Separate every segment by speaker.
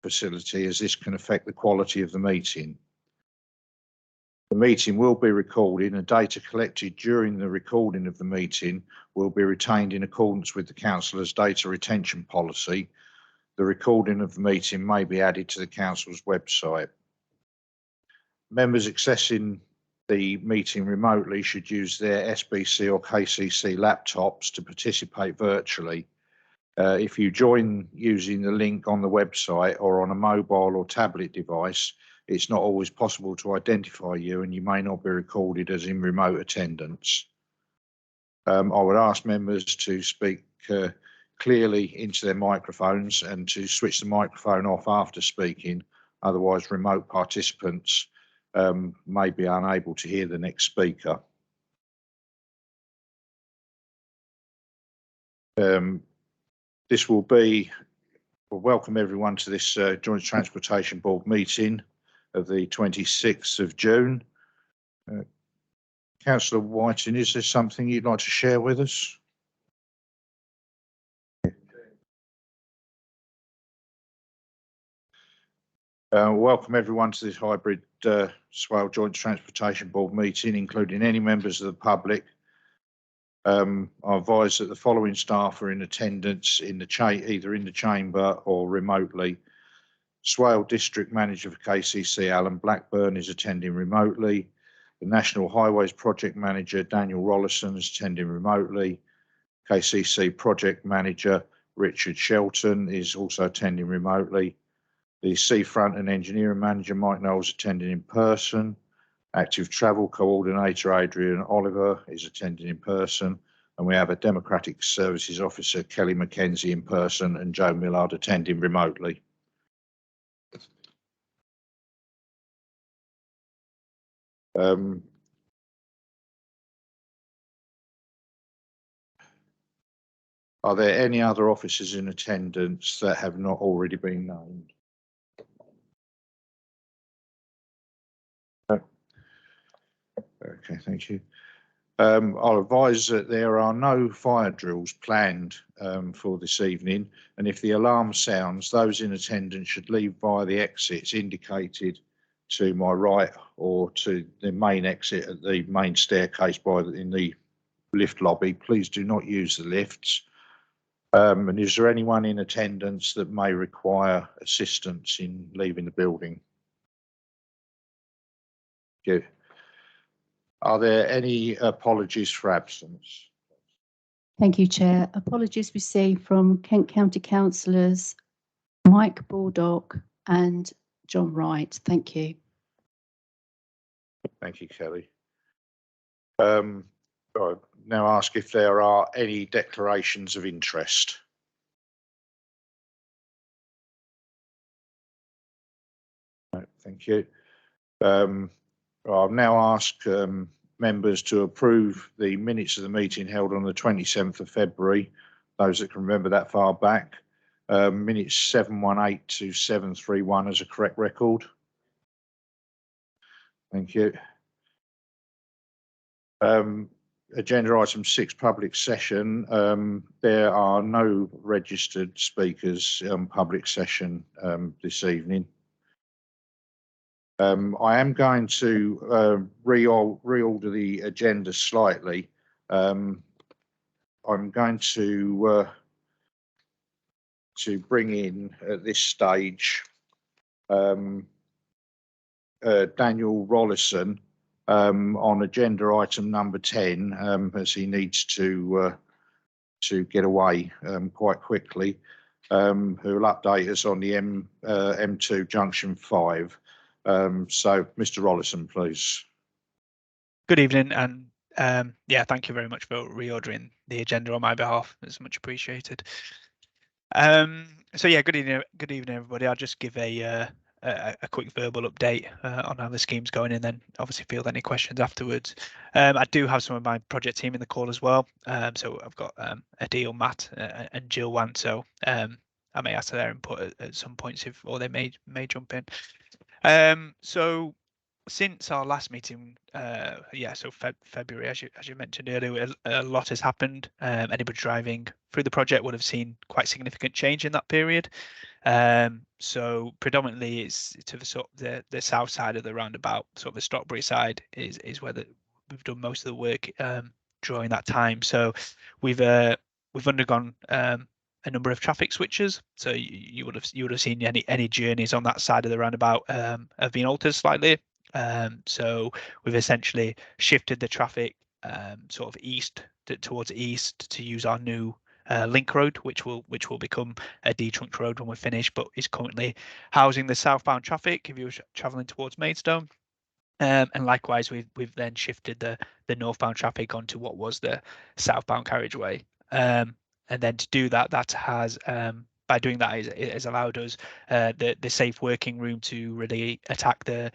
Speaker 1: facility, as this can affect the quality of the meeting. The meeting will be recorded, and data collected during the recording of the meeting will be retained in accordance with the Council's data retention policy. The recording of the meeting may be added to the Council's website. Members accessing the meeting remotely should use their SBC or KCC laptops to participate virtually. If you join using the link on the website or on a mobile or tablet device, it's not always possible to identify you, and you may not be recorded as in remote attendance. I would ask members to speak clearly into their microphones and to switch the microphone off after speaking. Otherwise, remote participants may be unable to hear the next speaker. This will be, we'll welcome everyone to this Joint Transportation Board meeting of the 26th of June. Councillor Whiting, is there something you'd like to share with us? Welcome everyone to this hybrid Swale Joint Transportation Board meeting, including any members of the public. I advise that the following staff are in attendance in the either in the chamber or remotely. Swale District Manager for KCC, Alan Blackburn, is attending remotely. The National Highways Project Manager, Daniel Rollison, is attending remotely. KCC Project Manager, Richard Shelton, is also attending remotely. The Seafront and Engineering Manager, Mike Knowles, attending in person. Active Travel Coordinator, Adrian Oliver, is attending in person. And we have a Democratic Services Officer, Kelly McKenzie, in person, and Joe Millard attending remotely. Are there any other officers in attendance that have not already been named? Okay, thank you. I'll advise that there are no fire drills planned for this evening, and if the alarm sounds, those in attendance should leave via the exits indicated to my right or to the main exit at the main staircase in the lift lobby. Please do not use the lifts. And is there anyone in attendance that may require assistance in leaving the building? Thank you. Are there any apologies for absence?
Speaker 2: Thank you, Chair. Apologies received from Kent County Councillors Mike Baldock and John Wright. Thank you.
Speaker 1: Thank you, Kelly. I now ask if there are any declarations of interest. No, thank you. I'll now ask members to approve the minutes of the meeting held on the 27th of February, those that can remember that far back. Minutes 718 to 731 as a correct record. Thank you. Agenda item 6, public session. There are no registered speakers on public session this evening. I am going to reorder the agenda slightly. I'm going to bring in at this stage Daniel Rollison on agenda item number 10, as he needs to get away quite quickly, who will update us on the M2 Junction 5. So, Mr. Rollison, please.
Speaker 3: Good evening, and yeah, thank you very much for reordering the agenda on my behalf. It's much appreciated. So yeah, good evening, everybody. I'll just give a quick verbal update on how the scheme's going, and then obviously field any questions afterwards. I do have some of my project team in the call as well. So I've got Adil, Matt, and Jill Wan. So I may ask their input at some points or they may jump in. So since our last meeting, so February, as you mentioned earlier, a lot has happened. Anybody driving through the project would have seen quite significant change in that period. So predominantly it's to the sort of the south side of the roundabout, sort of the Stockbury side is where we've done most of the work during that time. So we've undergone a number of traffic switches. So you would have seen any journeys on that side of the roundabout have been altered slightly. So we've essentially shifted the traffic sort of towards east to use our new link road, which will become a detrunk road when we're finished, but is currently housing the southbound traffic if you're travelling towards Maidstone. And likewise, we've then shifted the northbound traffic onto what was the southbound carriageway. And then to do that, has by doing that, it has allowed us the safe working room to really attack the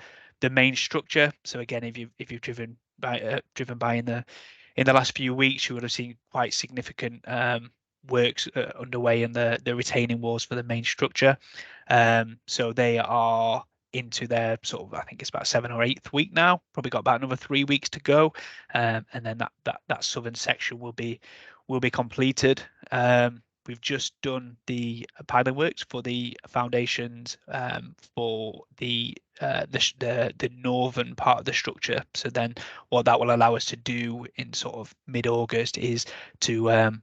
Speaker 3: main structure. So again, if you've driven by in the last few weeks, you would have seen quite significant works underway in the retaining walls for the main structure. So they are into their sort of, I think it's about 7th or 8th week now. Probably got about another 3 weeks to go, and then that southern section will be completed. We've just done the piling works for the foundations for the northern part of the structure. So then, what that will allow us to do in sort of mid-August is to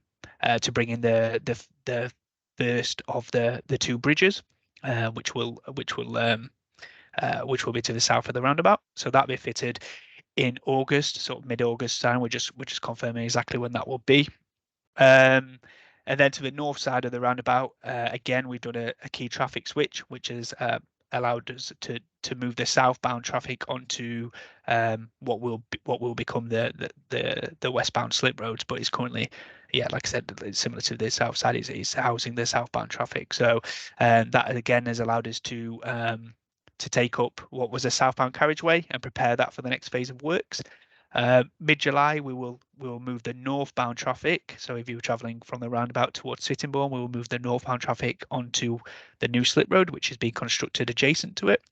Speaker 3: bring in the first of the 2 bridges, which will be to the south of the roundabout. So that'll be fitted in August, sort of mid-August time. We're just confirming exactly when that will be. And then to the north side of the roundabout, again, we've done a key traffic switch, which has allowed us to move the southbound traffic onto what will become the westbound slip roads, but it's currently, like I said, it's similar to the south side. It's housing the southbound traffic. So that again has allowed us to take up what was a southbound carriageway and prepare that for the next phase of works. Mid-July, we will move the northbound traffic. So if you were travelling from the roundabout towards Sittingbourne, we will move the northbound traffic onto the new slip road, which is being constructed adjacent to it.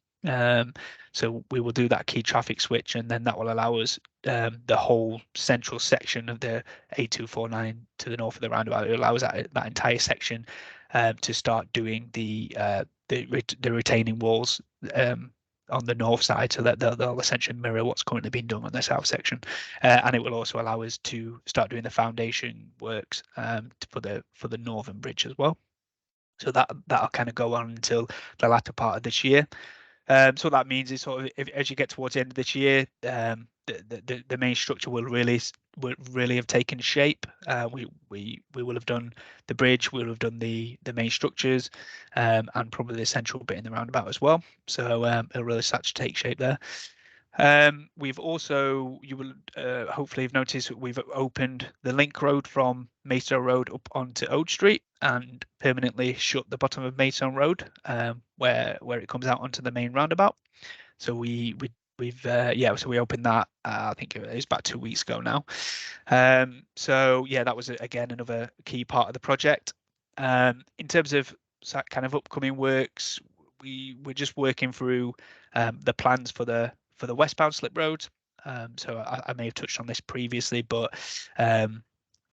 Speaker 3: So we will do that key traffic switch, and then that will allow us the whole central section of the A249 to the north of the roundabout. It allows that entire section to start doing the retaining walls on the north side, so that they'll essentially mirror what's currently being done on the south section, and it will also allow us to start doing the foundation works for the northern bridge as well. So that'll kind of go on until the latter part of this year. So that means is sort of as you get towards the end of this year, the main structure will really have taken shape. We will have done the bridge, we'll have done the main structures, and probably the central bit in the roundabout as well. So it'll really start to take shape there. We've also, you will hopefully have noticed, we've opened the link road from Maidstone Road up onto Old Street and permanently shut the bottom of Maidstone Road where it comes out onto the main roundabout. So we've so we opened that I think it was about 2 weeks ago now. So yeah, that was again another key part of the project. In terms of kind of upcoming works, we're just working through the plans for the westbound slip roads. So I may have touched on this previously, but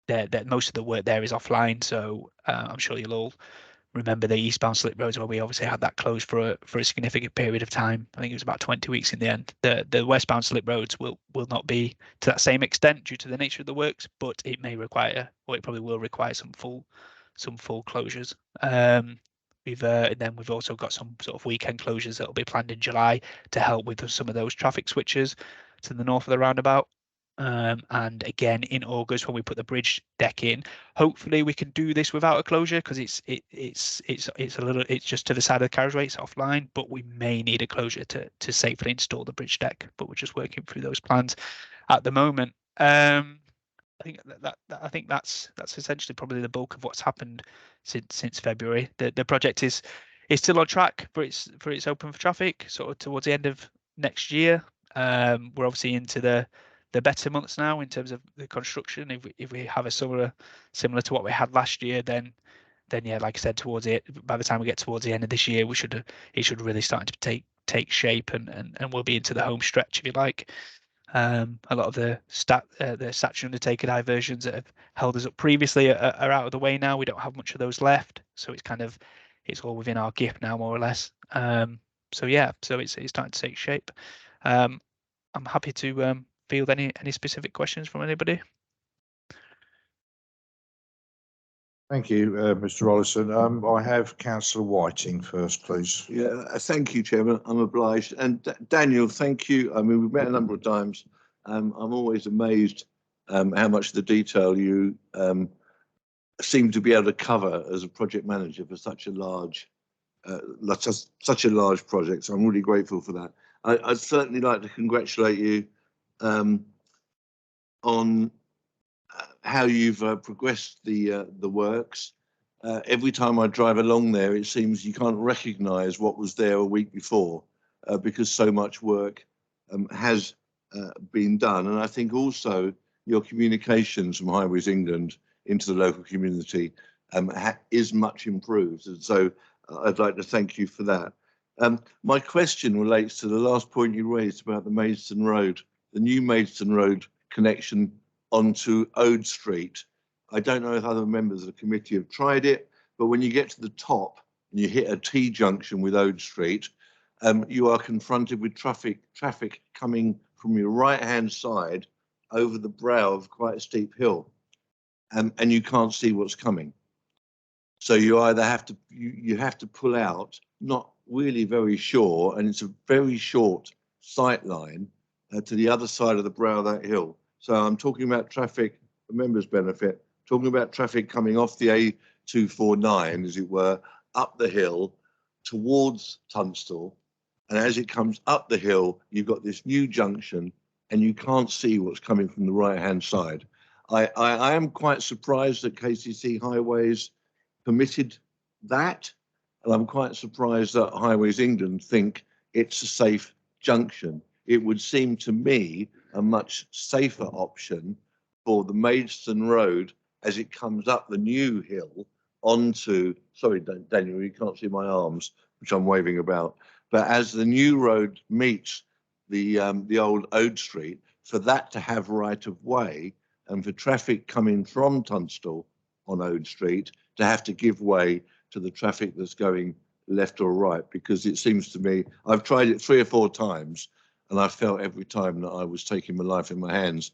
Speaker 3: that most of the work there is offline. So I'm sure you'll all remember the eastbound slip roads where we obviously had that closed for a significant period of time. I think it was about 20 weeks in the end. The westbound slip roads will not be to that same extent due to the nature of the works, but it may require, or it probably will require, some full closures. We've also got some sort of weekend closures that will be planned in July to help with some of those traffic switches to the north of the roundabout. And again in August, when we put the bridge deck in, hopefully we can do this without a closure, because it's just to the side of the carriageway, it's offline, but we may need a closure to safely install the bridge deck. But we're just working through those plans at the moment. I think that's essentially probably the bulk of what's happened since February. The project is still on track for its open for traffic sort of towards the end of next year. We're obviously into the better months now in terms of the construction. If we have a similar to what we had last year, then yeah, like I said, by the time we get towards the end of this year, it should really start to take shape and will be into the home stretch, if you like. A lot of the statutory undertaker diversions that have held us up previously are out of the way now. We don't have much of those left, so it's all within our gift now, more or less. So yeah, so it's starting to take shape. I'm happy to field any specific questions from anybody.
Speaker 1: Thank you, Mr. Rollison. I have Councillor Whiting first, please.
Speaker 4: Yeah, thank you, Chairman. I'm obliged. And Daniel, thank you. I mean, we've met a number of times. I'm always amazed how much of the detail you seem to be able to cover as a project manager for such a large project. So I'm really grateful for that. I'd certainly like to congratulate you on how you've progressed the works. Every time I drive along there, it seems you can't recognise what was there a week before because so much work has been done. And I think also your communications from Highways England into the local community is much improved. And so I'd like to thank you for that. My question relates to the last point you raised about the Maidstone Road, the new Maidstone Road connection onto Ode Street. I don't know if other members of the committee have tried it, but when you get to the top and you hit a T-junction with Ode Street, you are confronted with traffic coming from your right-hand side over the brow of quite a steep hill, and you can't see what's coming. So you either have to you have to pull out, not really very sure, and it's a very short sight line to the other side of the brow of that hill. So I'm talking about traffic, for members' benefit, talking about traffic coming off the A249, as it were, up the hill towards Tunstall. And as it comes up the hill, you've got this new junction and you can't see what's coming from the right-hand side. I am quite surprised that KCC Highways permitted that. And I'm quite surprised that Highways England think it's a safe junction. It would seem to me a much safer option for the Maidstone Road as it comes up the new hill onto, sorry, Daniel, you can't see my arms, which I'm waving about, but as the new road meets the old Ode Street, for that to have right of way and for traffic coming from Tunstall on Ode Street to have to give way to the traffic that's going left or right, because it seems to me, I've tried it 3 or 4 times, and I felt every time that I was taking my life in my hands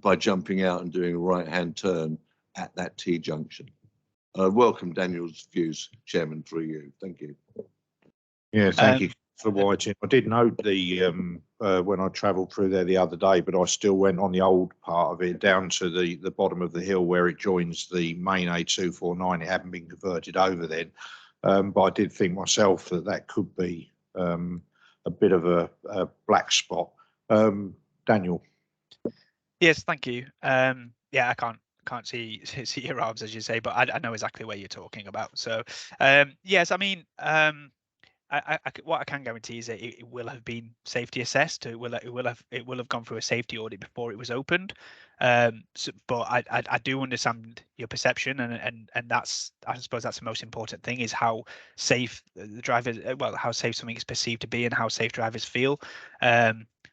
Speaker 4: by jumping out and doing a right-hand turn at that T-junction. I welcome Daniel's views, Chairman, through you. Thank you.
Speaker 1: Yeah, thank you for Whiting. I did note the when I travelled through there the other day, but I still went on the old part of it down to the bottom of the hill where it joins the main A249. It hadn't been converted over then, but I did think myself that could be a bit of a black spot. Daniel.
Speaker 3: Yes, thank you. Yeah, I can't see your arms, as you say, but I know exactly where you're talking about. So yes, I mean, what I can guarantee is that it will have been safety assessed. It will have gone through a safety audit before it was opened. But I do understand your perception, and that's, I suppose that's the most important thing, is how safe the drivers, well, how safe something is perceived to be and how safe drivers feel.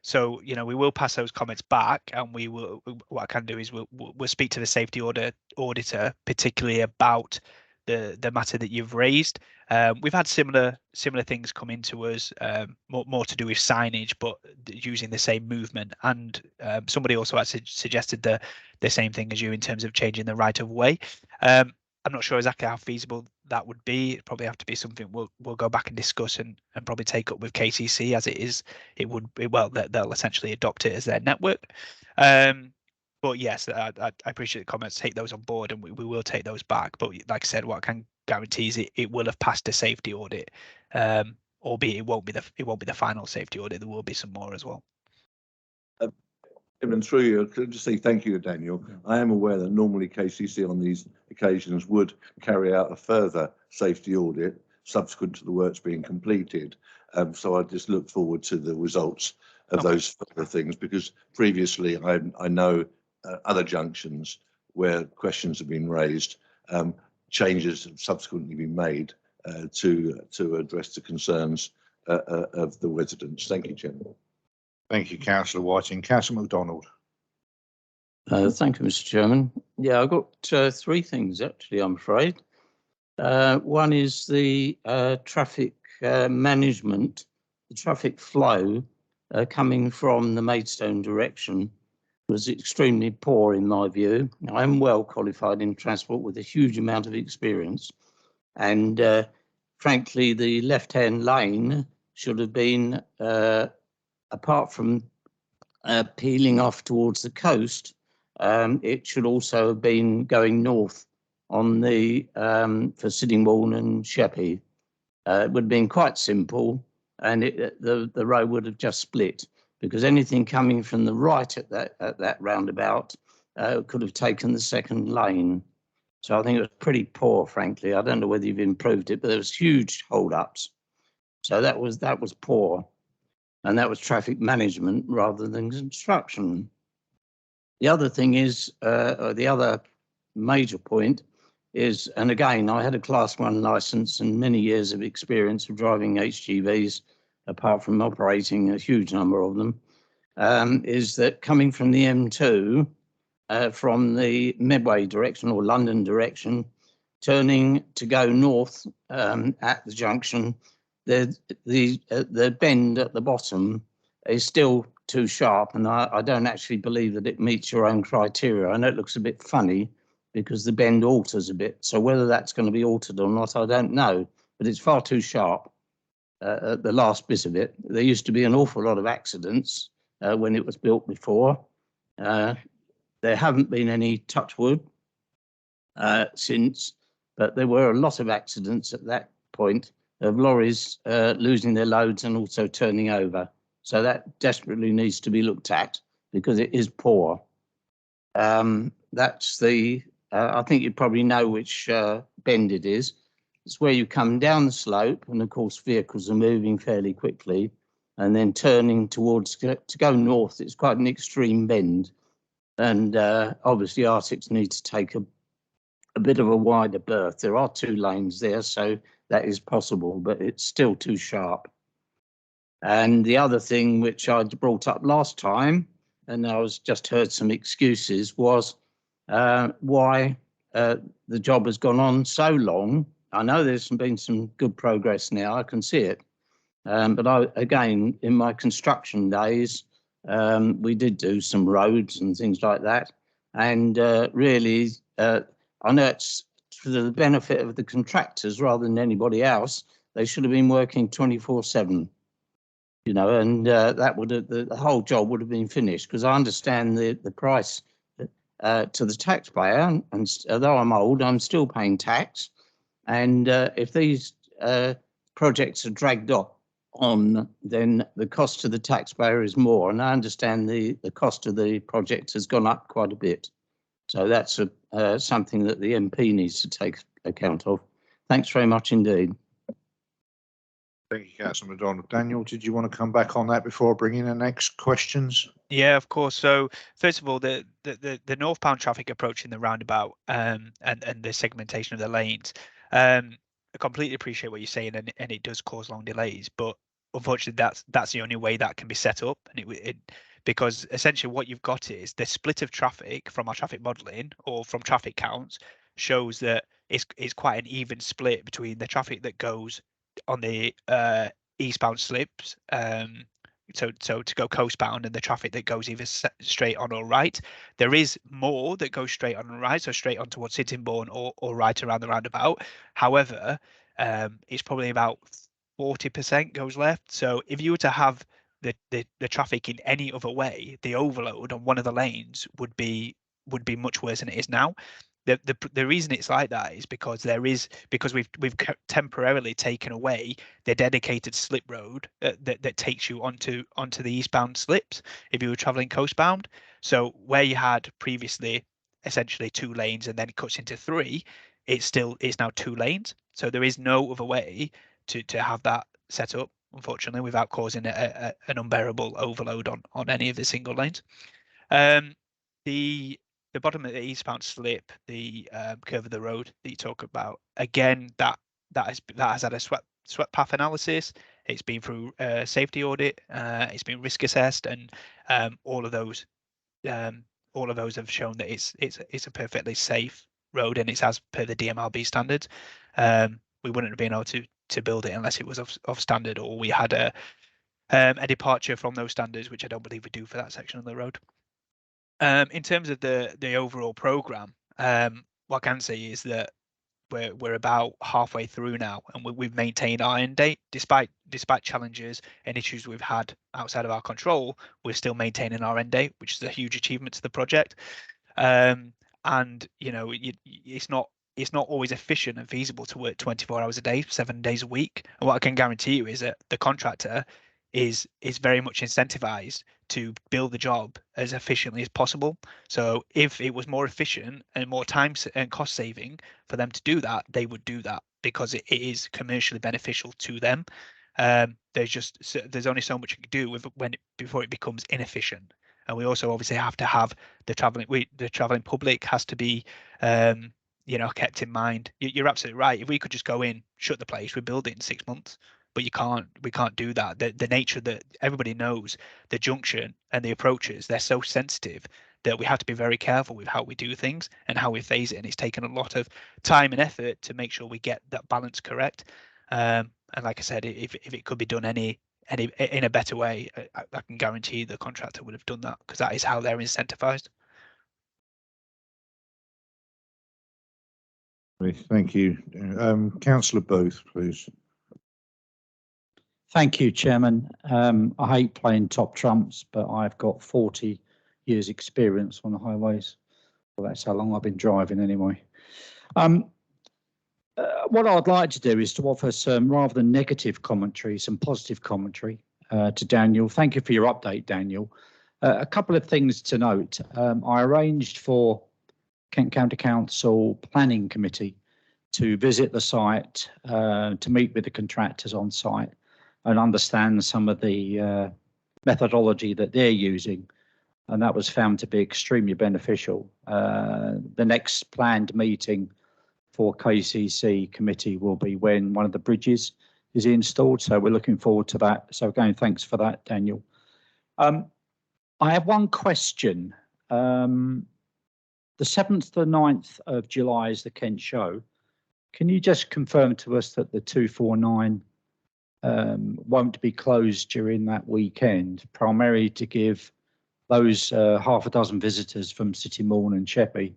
Speaker 3: So, you know, we will pass those comments back, and we will. What I can do is we'll speak to the safety auditor, particularly about the matter that you've raised. We've had similar things come into us, more to do with signage, but using the same movement. And somebody also had suggested the same thing as you in terms of changing the right of way. I'm not sure exactly how feasible that would be. It'd probably have to be something we'll go back and discuss and probably take up with KCC, as it is. Well, they'll essentially adopt it as their network. But yes, I appreciate the comments. Take those on board, and we will take those back. But like I said, what I can guarantee is it will have passed a safety audit, albeit it won't be the final safety audit. There will be some more as well.
Speaker 4: And through you, could I just say thank you, Daniel. I am aware that normally KCC on these occasions would carry out a further safety audit subsequent to the works being completed. So I just look forward to the results of those further things, because previously I know other junctions where questions have been raised, changes have subsequently been made to address the concerns of the residents. Thank you, Chairman.
Speaker 1: Thank you, Councillor Whiting. Councillor MacDonald.
Speaker 5: Thank you, Mr. Chairman. Yeah, I've got three things actually, I'm afraid. One is the traffic management, the traffic flow coming from the Maidstone direction was extremely poor in my view. I'm well qualified in transport with a huge amount of experience, and frankly, the left-hand lane should have been, apart from peeling off towards the coast, it should also have been going north on the for Sittingbourne and Sheppey. It would have been quite simple, and the road would have just split, because anything coming from the right at that roundabout could have taken the second lane. So I think it was pretty poor, frankly. I don't know whether you've improved it, but there was huge hold-ups. So that was poor, and that was traffic management rather than construction. The other thing is, the other major point is, and again, I had a Class 1 licence and many years of experience of driving HGVs, apart from operating a huge number of them, is that coming from the M2, from the Medway direction or London direction, turning to go north at the junction, the bend at the bottom is still too sharp, and I don't actually believe that it meets your own criteria. I know it looks a bit funny because the bend alters a bit, so whether that's going to be altered or not, I don't know, but it's far too sharp at the last bit of it. There used to be an awful lot of accidents when it was built before. There haven't been any, touch wood, since, but there were a lot of accidents at that point of lorries losing their loads and also turning over. So that desperately needs to be looked at because it is poor. That's the, I think you probably know which bend it is. It's where you come down the slope, and of course vehicles are moving fairly quickly, and then turning towards, to go north, it's quite an extreme bend. And obviously R6 needs to take a bit of a wider berth. There are 2 lanes there, so that is possible, but it's still too sharp. And the other thing which I brought up last time, and I was just heard some excuses, was why the job has gone on so long. I know there's been some good progress now, I can see it. But again, in my construction days, we did do some roads and things like that. And really, I know it's for the benefit of the contractors rather than anybody else. They should have been working 24/7. You know, and that would have, the whole job would have been finished, because I understand the price to the taxpayer, and although I'm old, I'm still paying tax. And if these projects are dragged on, then the cost to the taxpayer is more. And I understand the cost of the project has gone up quite a bit. So that's something that the MP needs to take account of. Thanks very much indeed.
Speaker 1: Thank you, Councillor MacDonald. Daniel, did you want to come back on that before I bring in the next questions?
Speaker 3: Yeah, of course. So first of all, the northbound traffic approaching the roundabout and the segmentation of the lanes. I completely appreciate what you're saying, and it does cause long delays. But unfortunately, that's the only way that can be set up, and it because essentially what you've got is the split of traffic from our traffic modelling or from traffic counts shows that it's quite an even split between the traffic that goes on the eastbound slips, so to go coastbound, and the traffic that goes either straight on or right. There is more that goes straight on and right, so straight on towards Sittingbourne or right around the roundabout. However, it's probably about 40% goes left. So if you were to have the traffic in any other way, the overload on one of the lanes would be much worse than it is now. The reason it's like that is because we've temporarily taken away the dedicated slip road that takes you onto the eastbound slips if you were traveling coastbound. So where you had previously essentially 2 lanes and then it cuts into 3, it's now 2 lanes. So there is no other way to have that set up, unfortunately, without causing an unbearable overload on any of the single lanes. The bottom of the eastbound slip, the curve of the road that you talk about, again, that has had a swept path analysis. It's been through a safety audit, it's been risk assessed, and all of those have shown that it's a perfectly safe road, and it's as per the DMRB standards. We wouldn't have been able to build it unless it was off standard, or we had a departure from those standards, which I don't believe we do for that section of the road. In terms of the overall program, what I can say is that we're about halfway through now, and we've maintained our end date despite challenges and issues we've had outside of our control. We're still maintaining our end date, which is a huge achievement to the project. And you know, it's not always efficient and feasible to work 24 hours a day, 7 days a week. And what I can guarantee you is that the contractor is very much incentivized to build the job as efficiently as possible. So if it was more efficient and more time and cost saving for them to do that, they would do that because it is commercially beneficial to them. There's only so much you can do before it becomes inefficient. And we also obviously have to have the traveling public has to be kept in mind. You're absolutely right. If we could just go in, shut the place, we build it in 6 months. But we can't do that. The nature that everybody knows, the junction and the approaches, they're so sensitive that we have to be very careful with how we do things and how we phase it. And it's taken a lot of time and effort to make sure we get that balance correct. And like I said, if it could be done any in a better way, I can guarantee the contractor would have done that, because that is how they're incentivized.
Speaker 1: Thank you. Councillor Booth, please.
Speaker 6: Thank you, Chairman. I hate playing top trumps, but I've got 40 years experience on the highways. Well, that's how long I've been driving anyway. What I'd like to do is to offer some rather than negative commentary, some positive commentary to Daniel. Thank you for your update, Daniel. A couple of things to note. I arranged for Kent County Council Planning Committee to visit the site, to meet with the contractors on site and understand some of the methodology that they're using. And that was found to be extremely beneficial. The next planned meeting for KCC committee will be when one of the bridges is installed. So we're looking forward to that. So again, thanks for that, Daniel. I have one question. The 7th to the 9th of July is the Kent Show. Can you just confirm to us that the 249 won't be closed during that weekend, primarily to give those half a dozen visitors from City Morn and Sheppey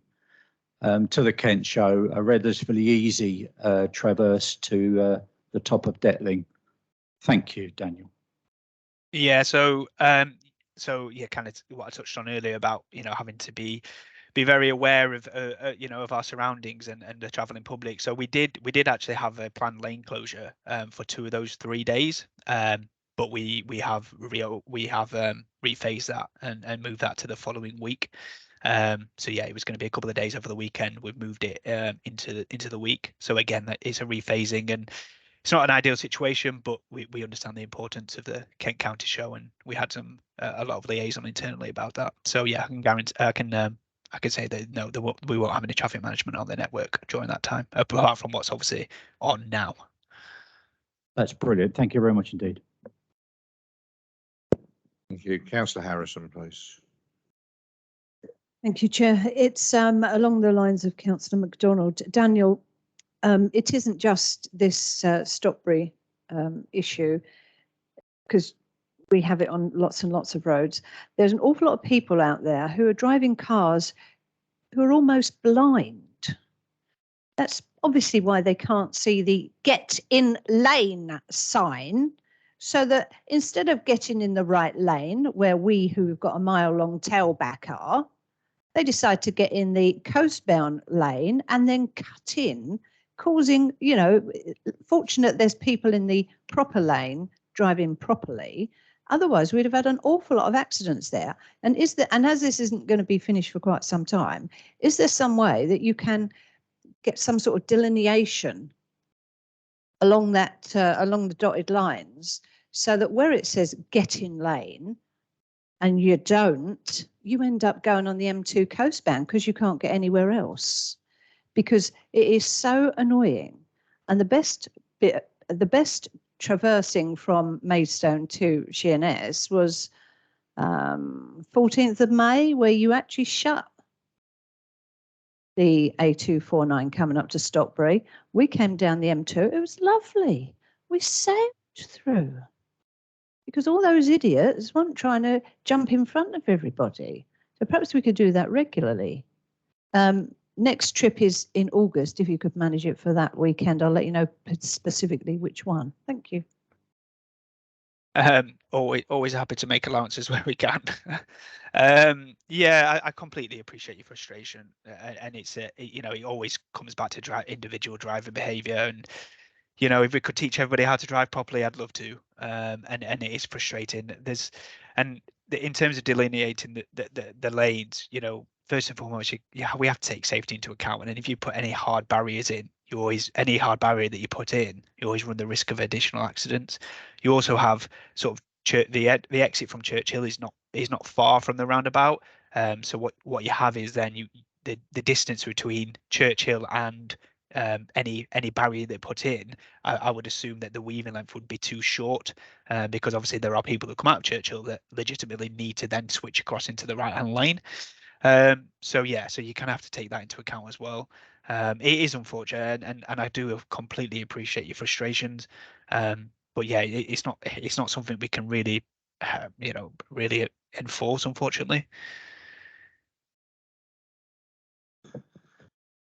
Speaker 6: to the Kent Show a relatively easy traverse to the top of Detling? Thank you, Daniel.
Speaker 3: Yeah, so kind of what I touched on earlier about having to be very aware of of our surroundings and the travelling public. So we did actually have a planned lane closure for 2 of those 3 days, but we have rephased that and moved that to the following week. So yeah, it was going to be a couple of days over the weekend. We've moved it into the week. So again, that is a rephasing, and it's not an ideal situation, but we understand the importance of the Kent County Show, and we had a lot of liaison internally about that. So yeah, I can guarantee I can say that no, we won't have any traffic management on the network during that time, apart from what's obviously on now.
Speaker 6: That's brilliant. Thank you very much indeed.
Speaker 1: Thank you. Councillor Harrison, please.
Speaker 7: Thank you, Chair. It's along the lines of Councillor MacDonald. Daniel, it isn't just this Stockbury issue, because we have it on lots and lots of roads. There's an awful lot of people out there who are driving cars who are almost blind. That's obviously why they can't see the get in lane sign, so that instead of getting in the right lane where we who've got a mile long tailback are, they decide to get in the coastbound lane and then cut in, causing, fortunate there's people in the proper lane driving properly. Otherwise, we'd have had an awful lot of accidents there. And as this isn't going to be finished for quite some time, is there some way that you can get some sort of delineation along that along the dotted lines, so that where it says get in lane and you don't, you end up going on the M2 coastbound because you can't get anywhere else, because it is so annoying. And the best traversing from Maidstone to Sheerness was 14th of May, where you actually shut the A249 coming up to Stockbury. We came down the M2. It was lovely. We sailed through because all those idiots weren't trying to jump in front of everybody. So perhaps we could do that regularly. Next trip is in August. If you could manage it for that weekend, I'll let you know specifically which one. Thank you.
Speaker 3: Always happy to make allowances where we can. Yeah, I completely appreciate your frustration, and it's you know, it always comes back to individual driver behaviour, and you know, if we could teach everybody how to drive properly, I'd love to. And it is frustrating. In terms of delineating the lanes, you know, first and foremost, we have to take safety into account. And if you put any hard barriers in, any hard barrier that you put in, you always run the risk of additional accidents. You also have sort of the exit from Churchill is not far from the roundabout. So what you have is then the distance between Churchill and any barrier they put in, I would assume that the weaving length would be too short, because obviously there are people that come out of Churchill that legitimately need to then switch across into the right hand lane. So yeah, so you kind of have to take that into account as well. It is unfortunate, and I do completely appreciate your frustrations. But yeah, it's not something we can really, you know, really enforce, unfortunately.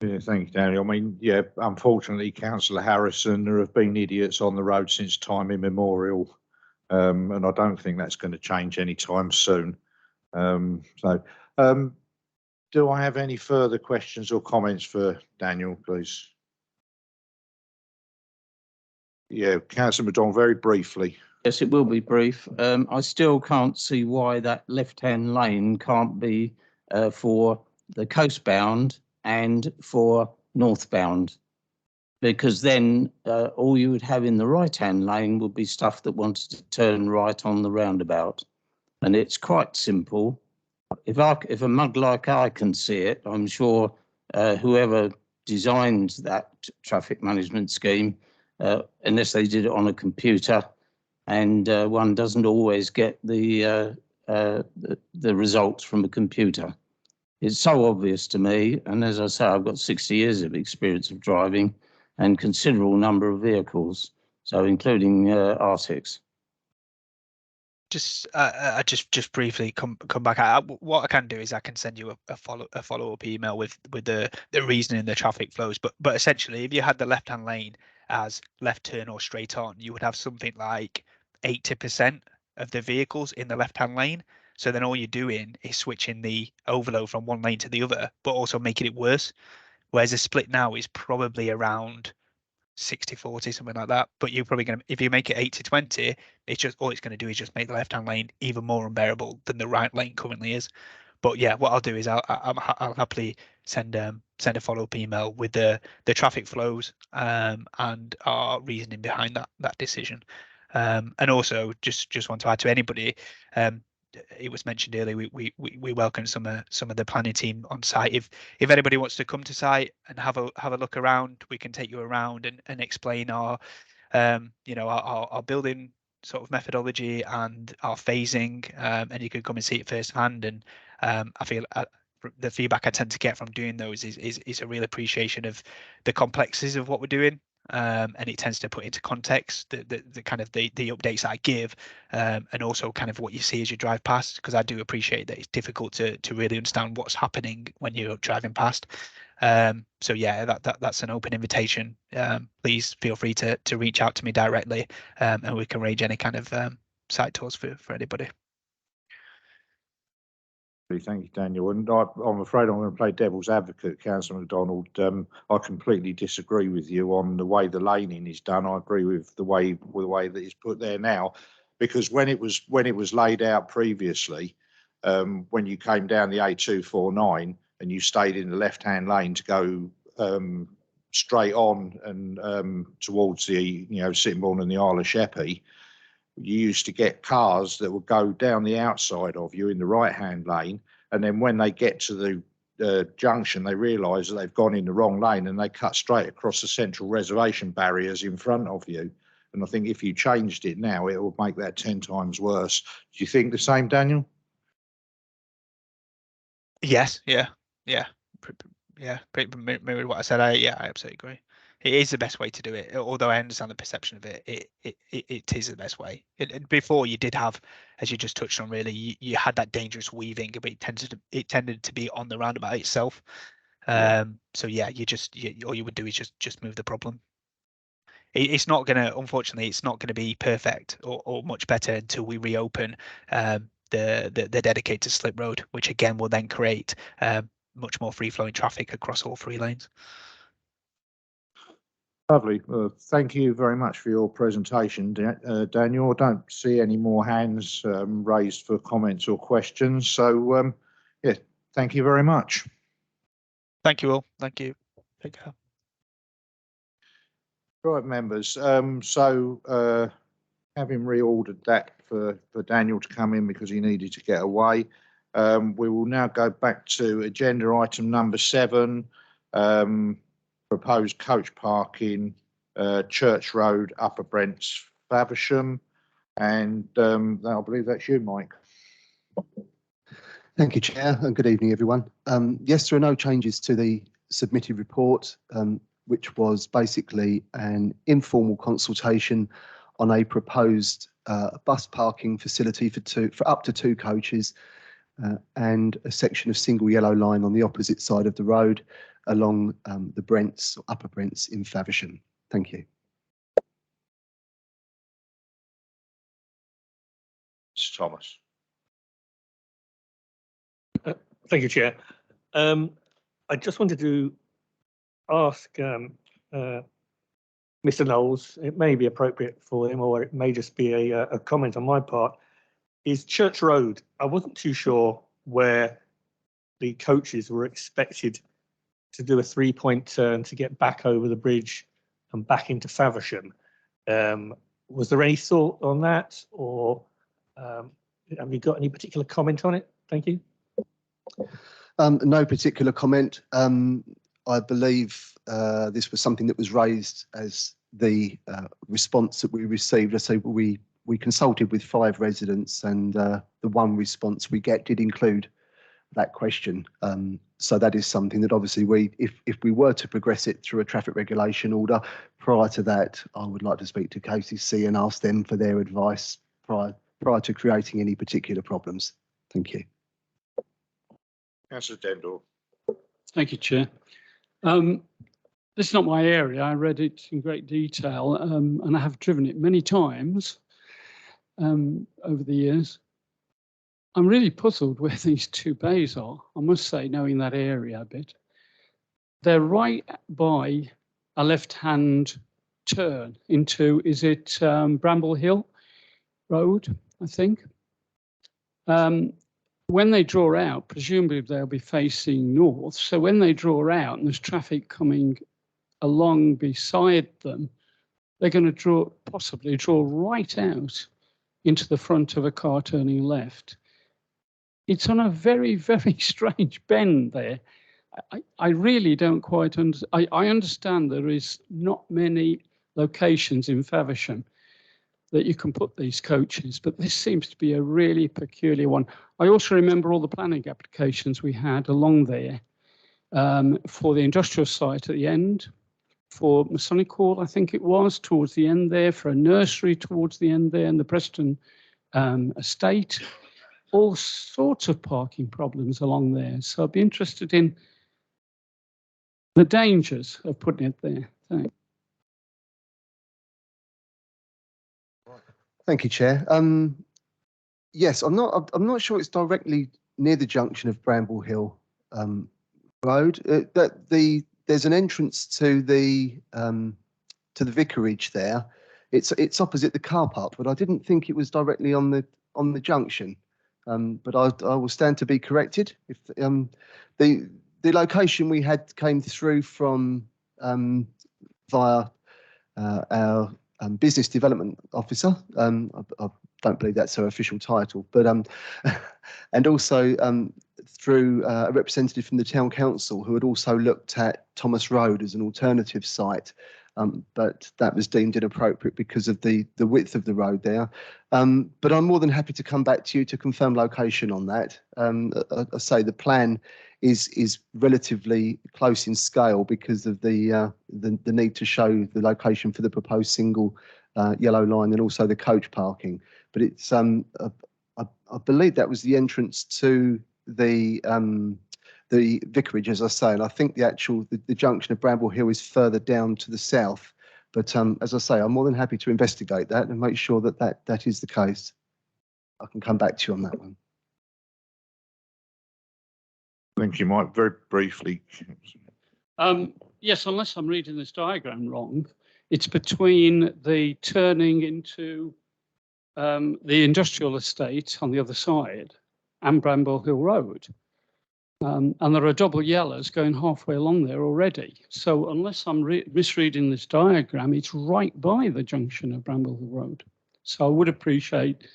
Speaker 1: Yeah, thank you, Daniel. I mean, yeah, unfortunately, Councillor Harrison, there have been idiots on the road since time immemorial, and I don't think that's going to change anytime soon. Do I have any further questions or comments for Daniel, please? Yeah, Councillor McDonald, very briefly.
Speaker 5: Yes, it will be brief. I still can't see why that left-hand lane can't be for the coastbound and for northbound, because then all you would have in the right-hand lane would be stuff that wanted to turn right on the roundabout. And it's quite simple. If a mug like I can see it, I'm sure whoever designed that traffic management scheme, unless they did it on a computer, and one doesn't always get the results from a computer. It's so obvious to me, and as I say, I've got 60 years of experience of driving and considerable number of vehicles, so including Arctics.
Speaker 3: Just briefly come back. What I can do is I can send you a follow up email with the reasoning the traffic flows. But essentially, if you had the left hand lane as left turn or straight on, you would have something like 80% of the vehicles in the left hand lane. So then all you're doing is switching the overload from one lane to the other, but also making it worse. Whereas the split now is probably around 60-40, something like that. But you're probably going to, if you make it 80-20, it's just, all it's going to do is just make the left hand lane even more unbearable than the right lane currently is. But yeah, what I'll do is I'll happily send a follow up email with the traffic flows and our reasoning behind that decision. And also just want to add to anybody, it was mentioned earlier, we welcome some of the planning team on site. If anybody wants to come to site and have a look around, we can take you around and explain our you know, our building sort of methodology and our phasing, and you can come and see it firsthand. And I feel the feedback I tend to get from doing those is a real appreciation of the complexities of what we're doing. And it tends to put into context the kind of the updates I give, and also kind of what you see as you drive past, because I do appreciate that it's difficult to really understand what's happening when you're driving past. So yeah, that's an open invitation. Please feel free to reach out to me directly, and we can arrange any kind of site tours for anybody.
Speaker 1: Thank you, Daniel. And I'm afraid I'm going to play devil's advocate, Councillor McDonald. I completely disagree with you on the way the laning is done. I agree with the way that it's put there now, because when it was laid out previously, when you came down the A249 and you stayed in the left-hand lane to go straight on and towards the Sittingbourne and the Isle of Sheppey, you used to get cars that would go down the outside of you in the right-hand lane, and then when they get to the junction, they realise that they've gone in the wrong lane and they cut straight across the central reservation barriers in front of you. And I think if you changed it now, it will make that 10 times worse. Do you think the same, Daniel?
Speaker 3: Yes, yeah, maybe what I said. I absolutely agree. It is the best way to do it. Although I understand the perception of it, it is the best way. Before you did have, as you just touched on, really, you had that dangerous weaving, but it tended to be on the roundabout itself. So yeah, all you would do is just move the problem. It's not gonna, unfortunately, it's not gonna be perfect or much better until we reopen the dedicated slip road, which again will then create much more free flowing traffic across all 3 lanes.
Speaker 1: Lovely. Thank you very much for your presentation, Daniel. I don't see any more hands raised for comments or questions. So, yeah, thank you very much.
Speaker 3: Thank you all. Thank you. Take care.
Speaker 1: Right, members. Having reordered that for Daniel to come in because he needed to get away, we will now go back to agenda item number 7. Proposed coach parking, Church Road, Upper Brents, Faversham, and I believe that's you, Mike.
Speaker 8: Thank you, Chair, and good evening, everyone. Yes, there are no changes to the submitted report, which was basically an informal consultation on a proposed bus parking facility for up to 2 coaches and a section of single yellow line on the opposite side of the road along the Brents, or Upper Brents in Faversham. Thank you.
Speaker 1: Mr. Thomas.
Speaker 9: Thank you, Chair. I just wanted to ask Mr. Knowles, it may be appropriate for him or it may just be a comment on my part, is Church Road. I wasn't too sure where the coaches were expected to do a 3-point turn to get back over the bridge and back into Faversham. Was there any thought on that, or have you got any particular comment on it? Thank you.
Speaker 8: No particular comment. I believe this was something that was raised as the response that we received. So we consulted with 5 residents, and the one response we get did include that question. So that is something that obviously if we were to progress it through a traffic regulation order, prior to that, I would like to speak to KCC and ask them for their advice prior to creating any particular problems. Thank you.
Speaker 1: Councillor Dendor.
Speaker 10: Thank you, Chair. This is not my area. I read it in great detail, and I have driven it many times over the years. I'm really puzzled where these 2 bays are, I must say, knowing that area a bit. They're right by a left-hand turn into, is it Bramble Hill Road, I think? When they draw out, presumably they'll be facing north. So when they draw out and there's traffic coming along beside them, they're going to possibly draw right out into the front of a car turning left. It's on a very, very strange bend there. I really don't quite understand. I understand there is not many locations in Faversham that you can put these coaches, but this seems to be a really peculiar one. I also remember all the planning applications we had along there for the industrial site at the end, for Masonic Hall, I think it was, towards the end there, for a nursery towards the end there, and the Preston estate. All sorts of parking problems along there. So I'd be interested in the dangers of putting it there. Thanks.
Speaker 8: Thank you, Chair. Yes, I'm not sure it's directly near the junction of Bramble Hill Road. There's an entrance to the vicarage there. It's opposite the car park, but I didn't think it was directly on the junction. But I will stand to be corrected. If the location we had came through from via our business development officer. I don't believe that's her official title, but and also through a representative from the town council who had also looked at Thomas Road as an alternative site but that was deemed inappropriate because of the width of the road there. But I'm more than happy to come back to you to confirm location on that. I say the plan is relatively close in scale because of the need to show the location for the proposed single yellow line and also the coach parking. But it's I believe that was the entrance to the vicarage, as I say, and I think the junction of Bramble Hill is further down to the south. But as I say, I'm more than happy to investigate that and make sure that is the case. I can come back to you on that one.
Speaker 1: Thank you, Mike. Very briefly.
Speaker 10: Yes, unless I'm reading this diagram wrong, it's between the turning into the industrial estate on the other side and Bramble Hill Road. And there are double yellows going halfway along there already. So unless I'm misreading this diagram, it's right by the junction of Bramble Hill Road. So I would appreciate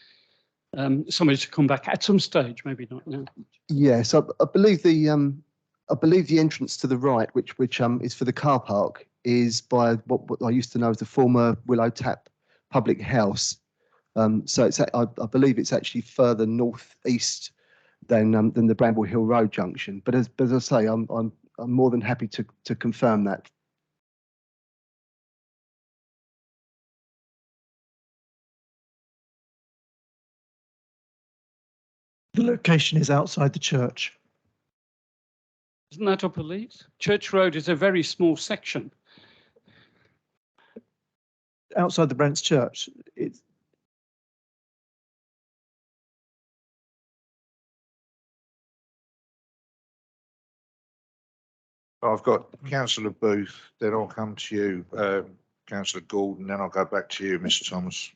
Speaker 10: somebody to come back at some stage, maybe not now.
Speaker 8: Yes, I believe the entrance to the right, which is for the car park, is by what I used to know as the former Willow Tap Public House. So it's I believe it's actually further northeast than the Bramble Hill Road junction. But as I say, I'm more than happy to confirm that.
Speaker 11: The location is outside the church.
Speaker 10: Isn't that Upper Leeds? Church Road is a very small section.
Speaker 11: Outside the Brent's Church.
Speaker 1: I've got Councillor Booth, then I'll come to you, Councillor Gordon, then I'll go back to you, Mr. Thomas.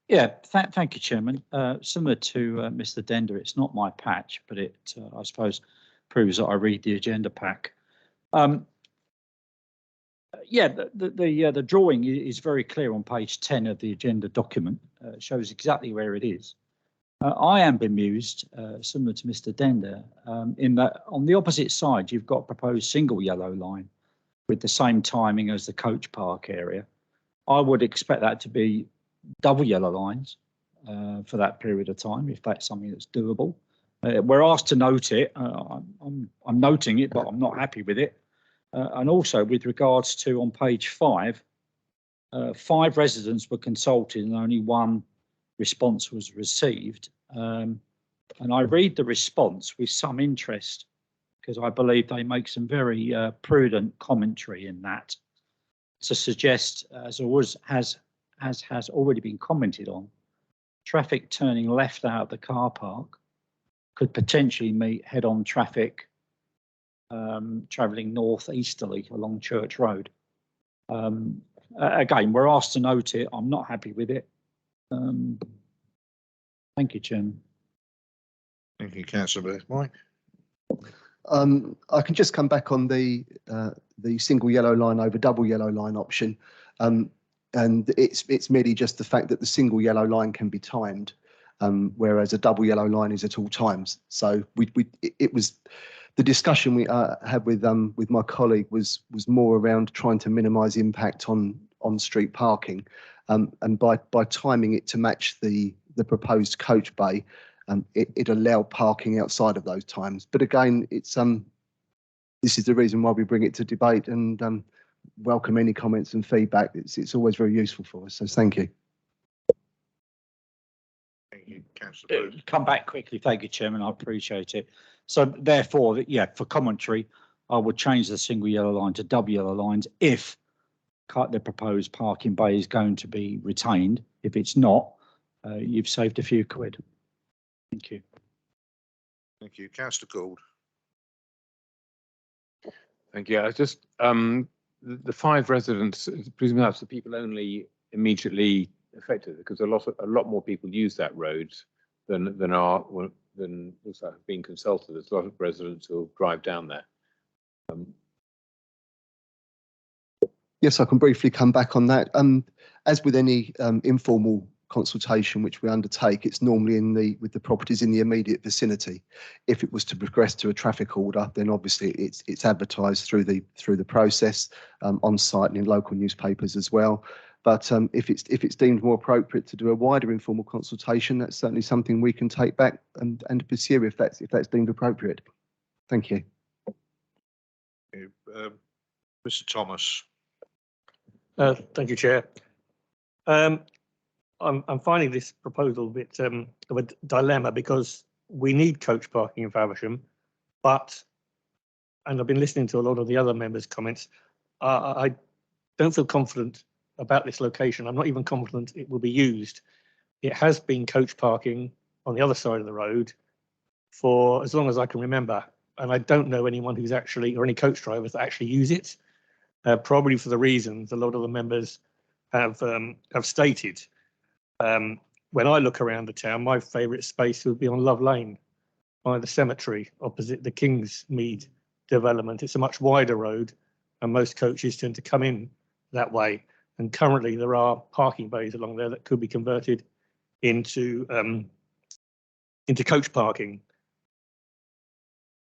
Speaker 6: Yeah, thank you, Chairman. Similar to Mr. Dender, it's not my patch, but it, I suppose, proves that I read the agenda pack. Yeah, the drawing is very clear on page 10 of the agenda document. It shows exactly where it is. I am bemused, similar to Mr. Dender, in that on the opposite side, you've got proposed single yellow line with the same timing as the coach park area. I would expect that to be double yellow lines for that period of time, if that's something that's doable. We're asked to note it. I'm noting it, but I'm not happy with it. And also with regards to on page 5, 5 residents were consulted and only 1 response was received. And I read the response with some interest because I believe they make some very prudent commentary in that to suggest, as always has already been commented on, traffic turning left out of the car park could potentially meet head-on traffic travelling northeasterly along Church Road. Again, we're asked to note it. I'm not happy with it. Thank you, Chairman.
Speaker 1: Thank you, Councillor Booth. Mike?
Speaker 8: I can just come back on the single yellow line over double yellow line option. And it's merely just the fact that the single yellow line can be timed, whereas a double yellow line is at all times. So it was the discussion we had with my colleague was more around trying to minimise impact on street parking, and by timing it to match the proposed coach bay, it allowed parking outside of those times. But again, it's this is the reason why we bring it to debate and welcome any comments and feedback. It's always very useful for us. So thank you.
Speaker 1: Thank you, Councillor Booth.
Speaker 6: Come back quickly. Thank you, Chairman. I appreciate it. So therefore, yeah, for commentary, I would change the single yellow line to double yellow lines if the proposed parking bay is going to be retained. If it's not, you've saved a few quid. Thank you.
Speaker 1: Thank you, Councillor Gould.
Speaker 12: Thank you. I just the 5 residents, presumably that's the people only immediately affected, because a lot more people use that road than also have been consulted. There's a lot of residents who drive down there.
Speaker 8: Yes, I can briefly come back on that. As with any informal consultation which we undertake, it's normally with the properties in the immediate vicinity. If it was to progress to a traffic order, then obviously it's advertised through the process on site and in local newspapers as well. But if it's deemed more appropriate to do a wider informal consultation, that's certainly something we can take back and pursue if that's deemed appropriate. Thank you.
Speaker 1: Mr. Thomas.
Speaker 9: Thank you, Chair. I'm finding this proposal a bit of a dilemma because we need coach parking in Faversham, but, and I've been listening to a lot of the other members' comments, I don't feel confident about this location. I'm not even confident it will be used. It has been coach parking on the other side of the road for as long as I can remember, and I don't know anyone who's actually, or any coach drivers that actually use it. Probably for the reasons a lot of the members have stated. When I look around the town, my favourite space would be on Love Lane, by the cemetery, opposite the Kingsmead development. It's a much wider road, and most coaches tend to come in that way. And currently, there are parking bays along there that could be converted into coach parking.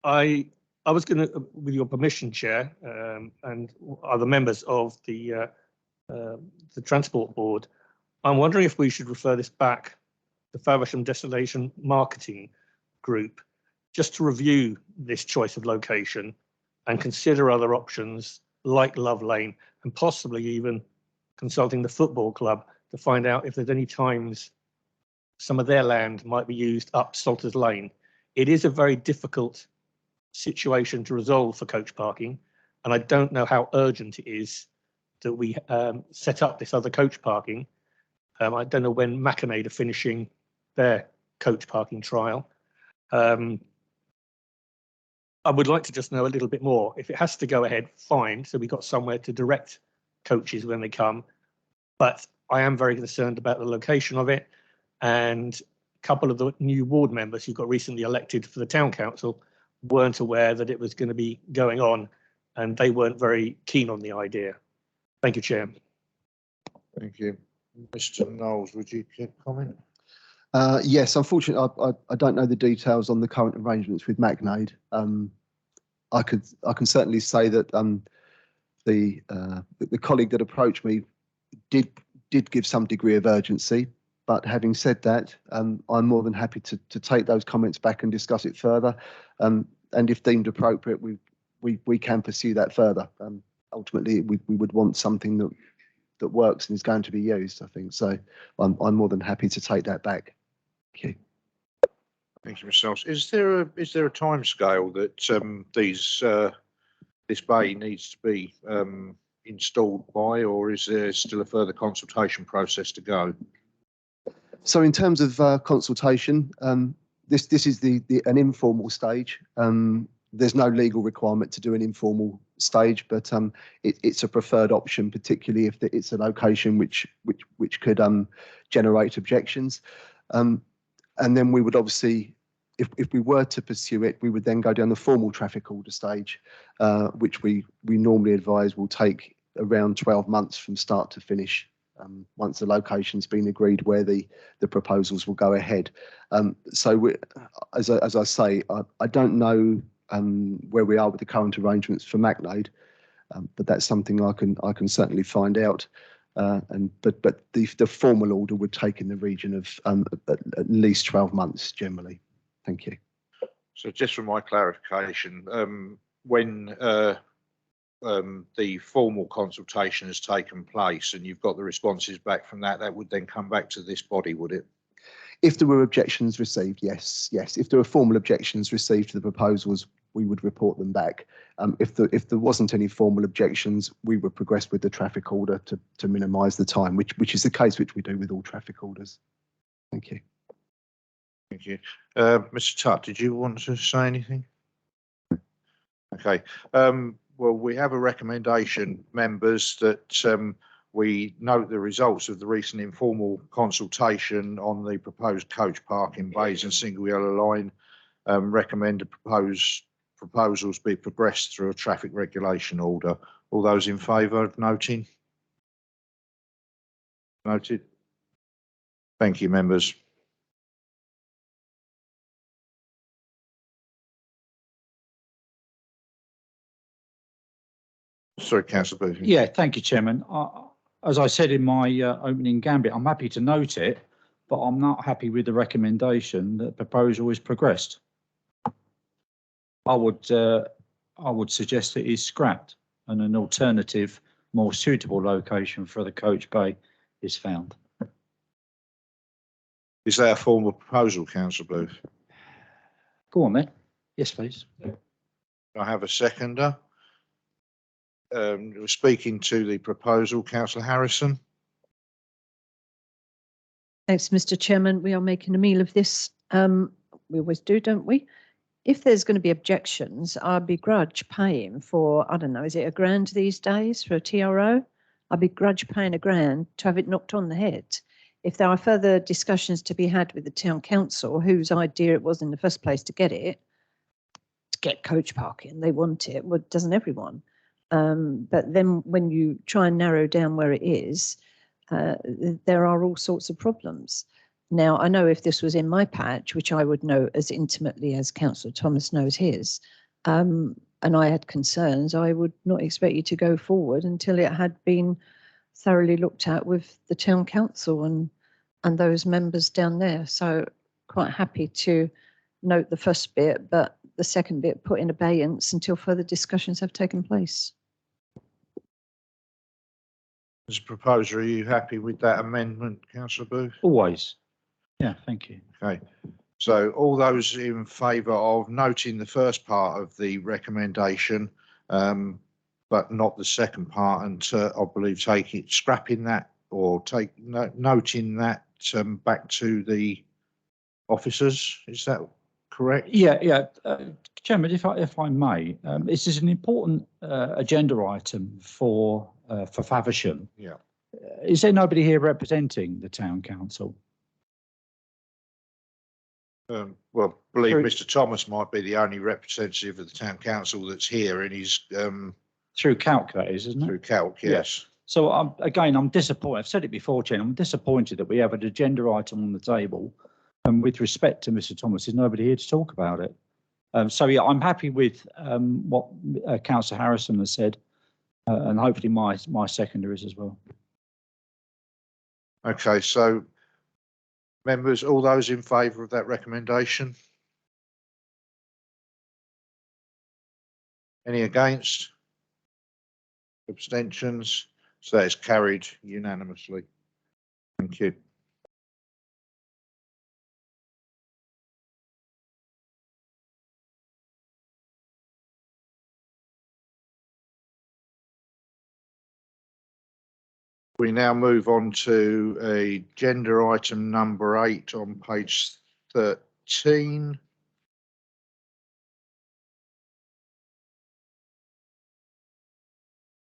Speaker 9: I was going to, with your permission, Chair, and other members of the Transport Board, I'm wondering if we should refer this back to Faversham Destination Marketing Group, just to review this choice of location and consider other options like Love Lane, and possibly even consulting the football club to find out if there's any times some of their land might be used up Salters Lane. It is a very difficult situation to resolve for coach parking, and I don't know how urgent it is that we set up this other coach parking. I don't know when Mackinac are finishing their coach parking trial. I would like to just know a little bit more. If it has to go ahead, fine, so we've got somewhere to direct coaches when they come, but I am very concerned about the location of it, and a couple of the new ward members who got recently elected for the town council weren't aware that it was going to be going on, and they weren't very keen on the idea. Thank you, Chair.
Speaker 1: Thank you. Mr. Knowles, would you comment?
Speaker 8: Yes, unfortunately, I don't know the details on the current arrangements with Mackinac. I can certainly say that the colleague that approached me did give some degree of urgency. But having said that, I'm more than happy to take those comments back and discuss it further. And if deemed appropriate, we can pursue that further. Ultimately, we would want something that works and is going to be used, I think. So I'm more than happy to take that back. Thank you.
Speaker 1: Thank you, Mr. Knowles. Is there a timescale that this bay needs to be installed by, or is there still a further consultation process to go?
Speaker 8: So in terms of consultation, this is an informal stage. There's no legal requirement to do an informal stage, but it's a preferred option, particularly if it's a location which could generate objections. And then we would obviously, if we were to pursue it, we would then go down the formal traffic order stage, which we normally advise will take around 12 months from start to finish. Once the location's been agreed where the proposals will go ahead. So as I say, I don't know where we are with the current arrangements for Mackinac, but that's something I can certainly find out. But the formal order would take in the region of at least 12 months generally. Thank you.
Speaker 1: So just for my clarification, when the formal consultation has taken place and you've got the responses back from that would then come back to this body, would it?
Speaker 8: If there were objections received, yes. If there were formal objections received to the proposals, we would report them back. If there wasn't any formal objections, we would progress with the traffic order to minimise the time, which is the case which we do with all traffic orders. Thank you.
Speaker 1: Thank you. Mr. Tutt, did you want to say anything? Okay. Well, we have a recommendation, members, that we note the results of the recent informal consultation on the proposed coach parking bays and single yellow line. Recommend the proposals be progressed through a traffic regulation order. All those in favour of noting? Noted. Thank you, members. Sorry, Councillor Booth.
Speaker 6: Yeah, thank you, Chairman. As I said in my opening gambit, I'm happy to note it, but I'm not happy with the recommendation that proposal is progressed. I would suggest it is scrapped and an alternative, more suitable location for the coach bay is found.
Speaker 1: Is that a formal proposal, Councillor Booth?
Speaker 6: Go on then. Yes, please.
Speaker 1: I have a seconder. We're speaking to the proposal, Councillor Harrison.
Speaker 7: Thanks, Mr. Chairman. We are making a meal of this. We always do, don't we? If there's going to be objections, I begrudge paying for, I don't know, is it £1,000 these days for a TRO? I begrudge paying £1,000 to have it knocked on the head. If there are further discussions to be had with the town council, whose idea it was in the first place to get coach parking, they want it. Well, doesn't everyone? But then when you try and narrow down where it is, there are all sorts of problems. Now, I know if this was in my patch, which I would know as intimately as Councillor Thomas knows his, and I had concerns, I would not expect you to go forward until it had been thoroughly looked at with the town council and those members down there. So quite happy to note the first bit, but the second bit put in abeyance until further discussions have taken place.
Speaker 1: As a proposer, are you happy with that amendment, Councillor Booth?
Speaker 6: Always. Yeah, thank you.
Speaker 1: Okay. So all those in favour of noting the first part of the recommendation, but not the second part, and I believe scrapping that or noting that back to the officers. Is that correct?
Speaker 6: Yeah. Chairman, if I may, this is an important agenda item for Faversham.
Speaker 1: Yeah.
Speaker 6: Is there nobody here representing the town council?
Speaker 1: Well, I believe Mr. Thomas might be the only representative of the town council that's here, and he's
Speaker 6: through Calc, that is, isn't it?
Speaker 1: Through Calc, yes.
Speaker 6: Yeah. So I'm disappointed. I've said it before, Chair. I'm disappointed that we have an agenda item on the table, and with respect to Mr. Thomas, there's nobody here to talk about it. So yeah, I'm happy with what Councillor Harrison has said, and hopefully my seconder is as well.
Speaker 1: Okay, so members, all those in favour of that recommendation? Any against? Abstentions? So that is carried unanimously. Thank you. We now move on to agenda item number 8 on page 13.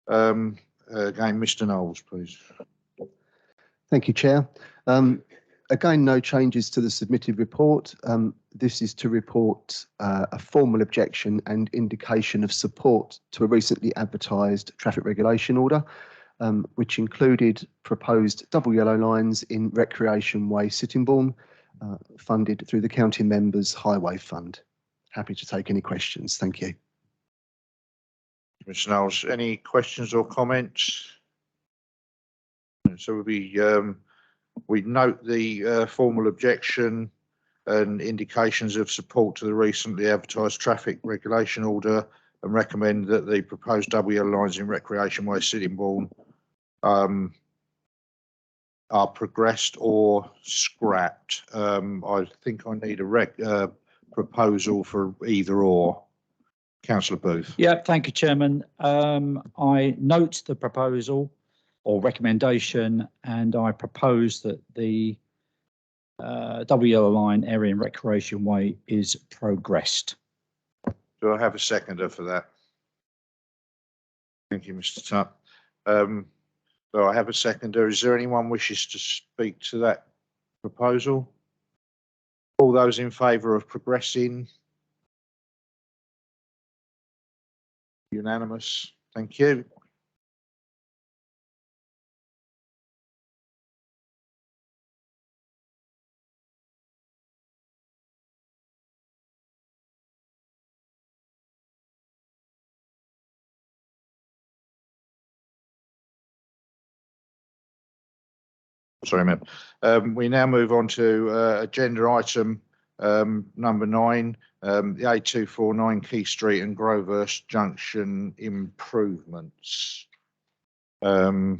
Speaker 1: Again, Mr. Knowles, please.
Speaker 8: Thank you, Chair. Again, no changes to the submitted report. This is to report a formal objection and indication of support to a recently advertised traffic regulation order, which included proposed double yellow lines in Recreation Way, Sittingbourne, funded through the county members' highway fund. Happy to take any questions. Thank you.
Speaker 1: Mr. Knowles, any questions or comments? So we note the formal objection and indications of support to the recently advertised traffic regulation order, and recommend that the proposed double yellow lines in Recreation Way, Sittingbourne are progressed or scrapped. I think I need a proposal for either or. Councillor Booth.
Speaker 6: Yeah, thank you, Chairman. I note the proposal or recommendation, and I propose that the double yellow line area in Recreation Way is progressed.
Speaker 1: Do I have a seconder for that? Thank you, Mr. Tutt. So I have a seconder. Is there anyone wishes to speak to that proposal? All those in favour of progressing? Unanimous. Thank you. Sorry, ma'am. We now move on to agenda item number 9, the A249 Key Street and Grovehurst Junction improvements. Who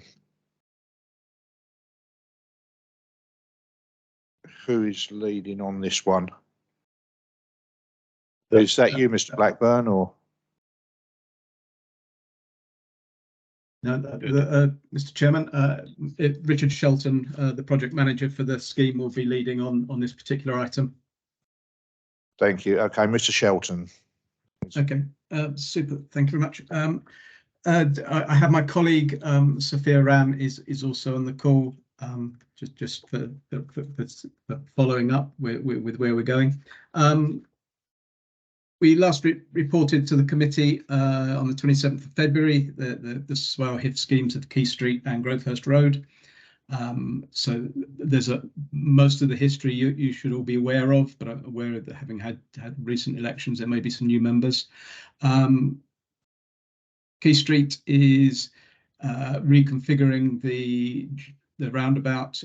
Speaker 1: is leading on this one? Is that you, Mr. Blackburn, or?
Speaker 13: No, Mr. Chairman, Richard Shelton, the project manager for the scheme, will be leading on this particular item.
Speaker 1: Thank you. Okay, Mr. Shelton.
Speaker 13: Okay, super. Thank you very much. I have my colleague Sophia Ram is also on the call, just for following up with where we're going. We last reported to the committee on the 27th of February the Swale HIF schemes at Key Street and Grovehurst Road. So there's most of the history you should all be aware of, but I'm aware that having had recent elections, there may be some new members. Key Street is reconfiguring the roundabout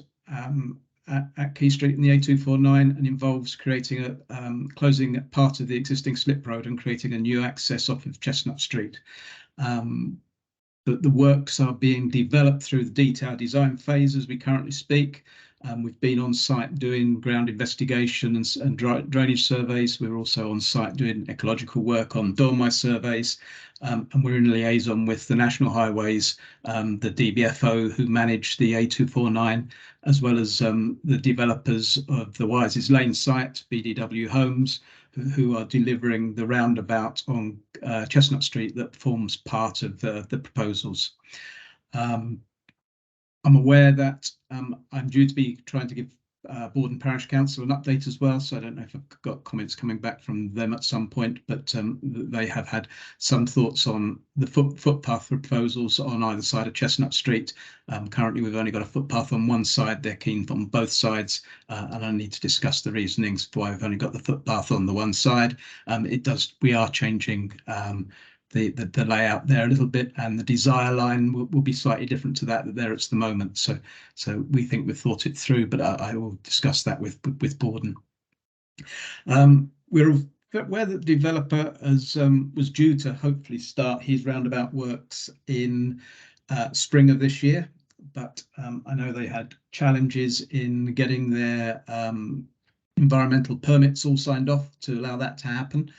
Speaker 13: at Key Street in the A249 and involves creating closing part of the existing slip road and creating a new access off of Chestnut Street. The works are being developed through the detailed design phase as we currently speak. We've been on site doing ground investigation and drainage surveys. We're also on site doing ecological work on dormi surveys, and we're in liaison with the National Highways, the DBFO who manage the A249, as well as the developers of the Wises Lane site, BDW Homes, who are delivering the roundabout on Chestnut Street that forms part of the proposals. I'm aware that I'm due to be trying to give Borden Parish Council an update as well, so I don't know if I've got comments coming back from them at some point, but they have had some thoughts on the footpath proposals on either side of Chestnut Street. Currently, we've only got a footpath on one side. They're keen on both sides, and I need to discuss the reasonings for why we've only got the footpath on the one side. We are changing the layout there a little bit, and the desire line will be slightly different to that there at the moment. So we think we've thought it through, but I will discuss that with Borden. We're aware that the developer was due to hopefully start his roundabout works in spring of this year, but I know they had challenges in getting their environmental permits all signed off to allow that to happen.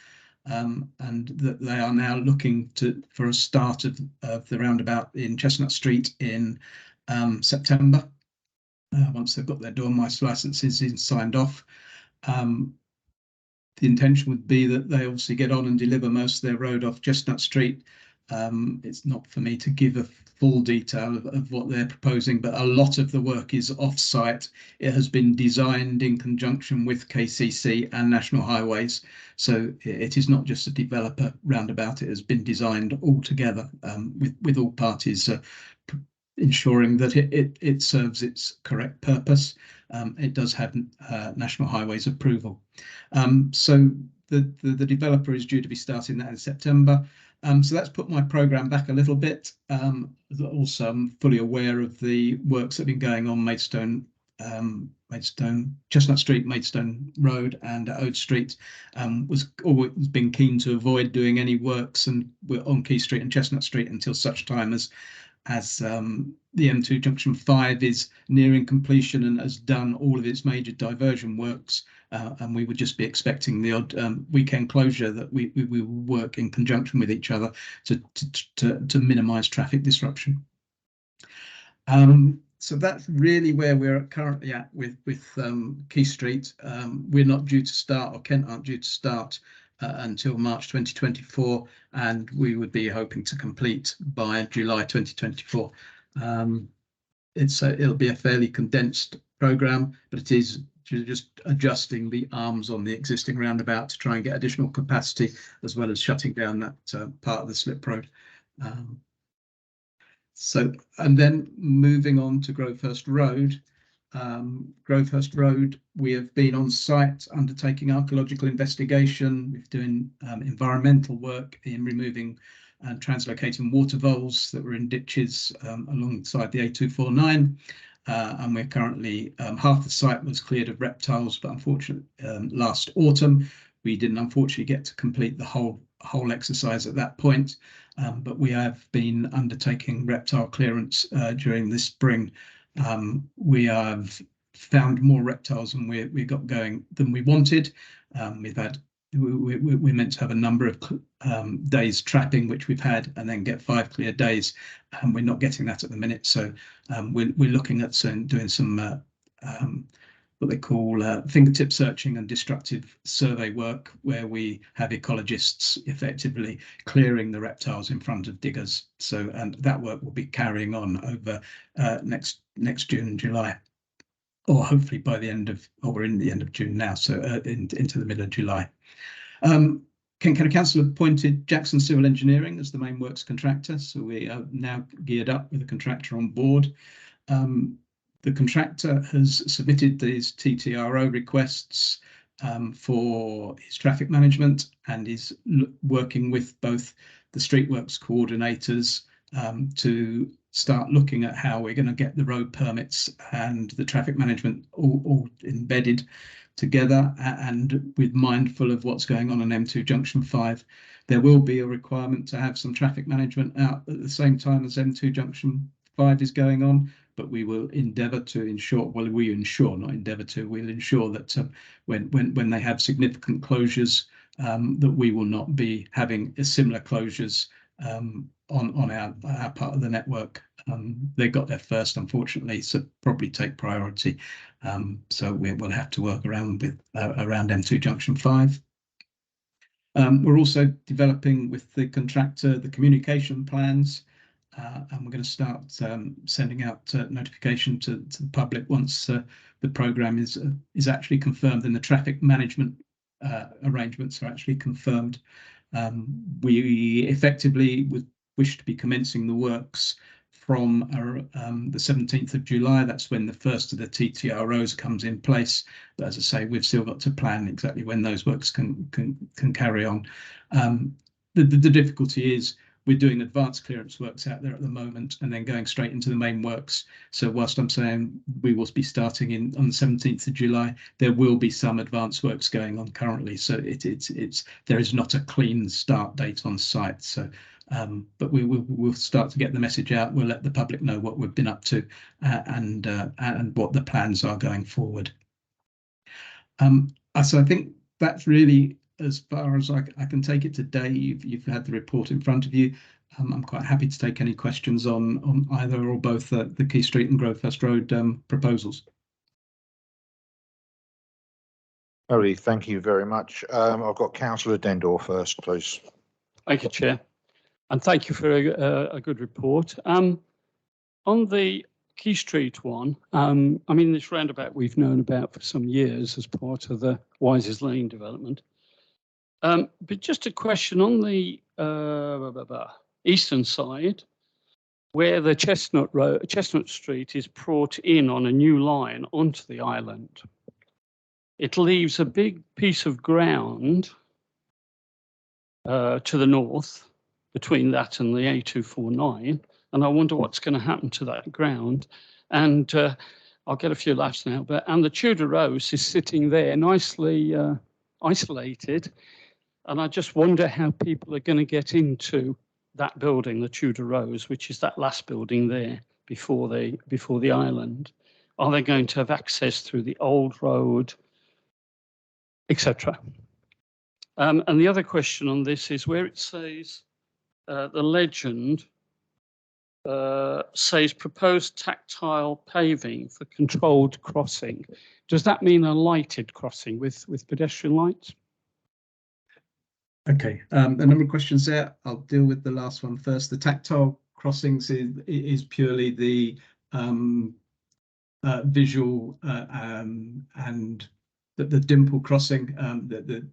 Speaker 13: And that they are now looking for a start of the roundabout in Chestnut Street in September, once they've got their dormice licenses signed off. The intention would be that they obviously get on and deliver most of their road off Chestnut Street. It's not for me to give a full detail of what they're proposing, but a lot of the work is off-site. It has been designed in conjunction with KCC and National Highways, so it is not just a developer roundabout. It has been designed all together with all parties ensuring that it serves its correct purpose. It does have National Highways approval. So the developer is due to be starting that in September. So that's put my programme back a little bit. Also, I'm fully aware of the works that have been going on Chestnut Street, Maidstone Road and Ode Street. Was always been keen to avoid doing any works on Key Street and Chestnut Street until such time as the M2 Junction 5 is nearing completion and has done all of its major diversion works, and we would just be expecting the odd weekend closure that we will work in conjunction with each other to minimise traffic disruption. So that's really where we're currently at with Key Street. We're not due to start, or Kent aren't due to start until March 2024, and we would be hoping to complete by July 2024. It'll be a fairly condensed programme, but it is just adjusting the arms on the existing roundabout to try and get additional capacity, as well as shutting down that part of the slip road. And then moving on to Grovehurst Road. Grovehurst Road, we have been on site undertaking archaeological investigation. We're doing environmental work in removing and translocating water voles that were in ditches alongside the A249. and we're currently half the site was cleared of reptiles, but unfortunately last autumn we didn't unfortunately get to complete the whole exercise at that point. But we have been undertaking reptile clearance during this spring. We have found more reptiles than we got going than we wanted. We're meant to have a number of days trapping, which we've had, and then get 5 clear days, and we're not getting that at the minute. So we're looking at doing some what they call fingertip searching and destructive survey work, where we have ecologists effectively clearing the reptiles in front of diggers. So, and that work will be carrying on over next June and July, or hopefully by the end of, or we're in the end of June now, so into the middle of July. Kent County Council appointed Jackson Civil Engineering as the main works contractor, so we are now geared up with a contractor on board. The contractor has submitted these TTRO requests for his traffic management, and is working with both the streetworks coordinators to start looking at how we're going to get the road permits and the traffic management all embedded together, and with mindful of what's going on M2 Junction 5. There will be a requirement to have some traffic management out at the same time as M2 Junction 5 is going on, but we will endeavour to ensure, well, we ensure, not endeavour to, we'll ensure that when they have significant closures, that we will not be having similar closures on our part of the network. They got there first, unfortunately, so probably take priority. So we'll have to work around with around M2 Junction 5. We're also developing with the contractor the communication plans, and we're going to start sending out notification to the public once the programme is actually confirmed and the traffic management arrangements are actually confirmed. We effectively would wish to be commencing the works from the 17th of July. That's when the first of the TTROs comes in place. But as I say, we've still got to plan exactly when those works can carry on. The difficulty is we're doing advanced clearance works out there at the moment and then going straight into the main works. So whilst I'm saying we will be starting on the 17th of July, there will be some advanced works going on currently. So there is not a clean start date on site. So but we'll start to get the message out. We'll let the public know what we've been up to and what the plans are going forward. So I think that's really as far as I can take it today. You've had the report in front of you. I'm quite happy to take any questions on either or both the Key Street and Grovehurst Road proposals.
Speaker 1: Harry, thank you very much. I've got Councillor Dendor first, please.
Speaker 10: Thank you, Chair. And thank you for a good report. On the Key Street one, I mean, this roundabout we've known about for some years as part of the Wises Lane development. But just a question on the eastern side, where the Chestnut Street is brought in on a new line onto the island. It leaves a big piece of ground to the north between that and the A249, and I wonder what's going to happen to that ground. And I'll get a few laughs now, and the Tudor Rose is sitting there nicely isolated, and I just wonder how people are going to get into that building, the Tudor Rose, which is that last building there before the island. Are they going to have access through the old road, etc.? And the other question on this is where it says the legend says proposed tactile paving for controlled crossing. Does that mean a lighted crossing with pedestrian lights?
Speaker 13: Okay, a number of questions there. I'll deal with the last one first. The tactile crossings is purely the visual and the dimple crossing.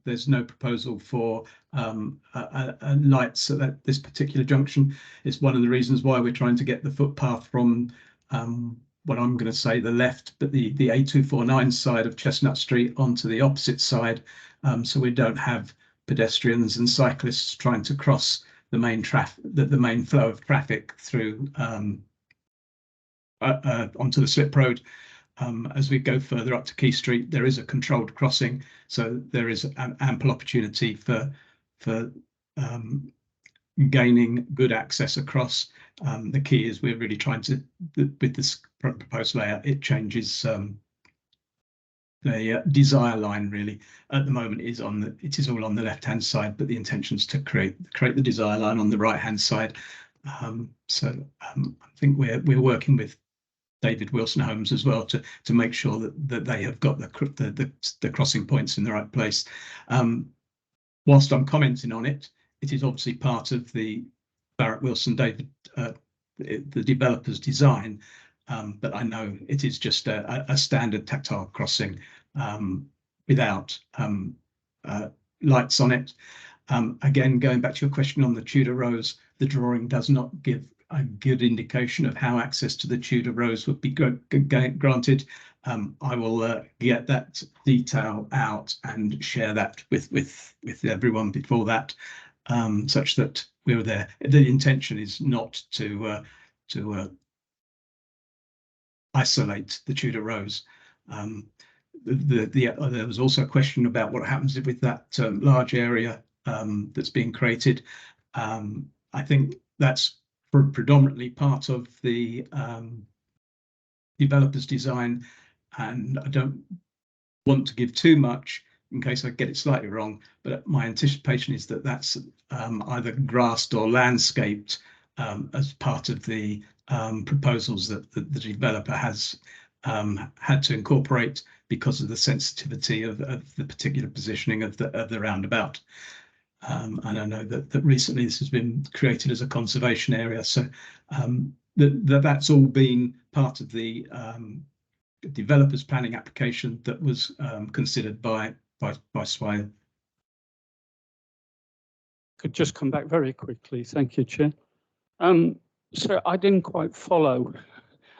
Speaker 13: There's no proposal for lights at this particular junction. It's one of the reasons why we're trying to get the footpath from what I'm going to say the left, but the A249 side of Chestnut Street onto the opposite side, so we don't have pedestrians and cyclists trying to cross the main flow of traffic through onto the slip road. As we go further up to Key Street, there is a controlled crossing, so there is an ample opportunity for gaining good access across. The key is we're really trying to, with this proposed layout, it changes the desire line really. At the moment it is all on the left hand side, but the intention is to create the desire line on the right hand side. I think we're working with David Wilson Homes as well to make sure that they have got the crossing points in the right place. Whilst I'm commenting on it, it is obviously part of the Barrett Wilson David the developer's design, but I know it is just a standard tactile crossing without lights on it. Again, going back to your question on the Tudor Rose, the drawing does not give a good indication of how access to the Tudor Rose would be granted. I will get that detail out and share that with everyone before that, such that we were there. The intention is not to isolate the Tudor Rose. There was also a question about what happens with that large area that's being created. I think that's predominantly part of the developer's design, and I don't want to give too much in case I get it slightly wrong, but my anticipation is that that's either grassed or landscaped as part of the proposals that the developer has had to incorporate because of the sensitivity of the particular positioning of the roundabout. And I know that recently this has been created as a conservation area, so that's all been part of the developer's planning application that was considered by Swale.
Speaker 10: Could just come back very quickly. Thank you, Chair. So I didn't quite follow,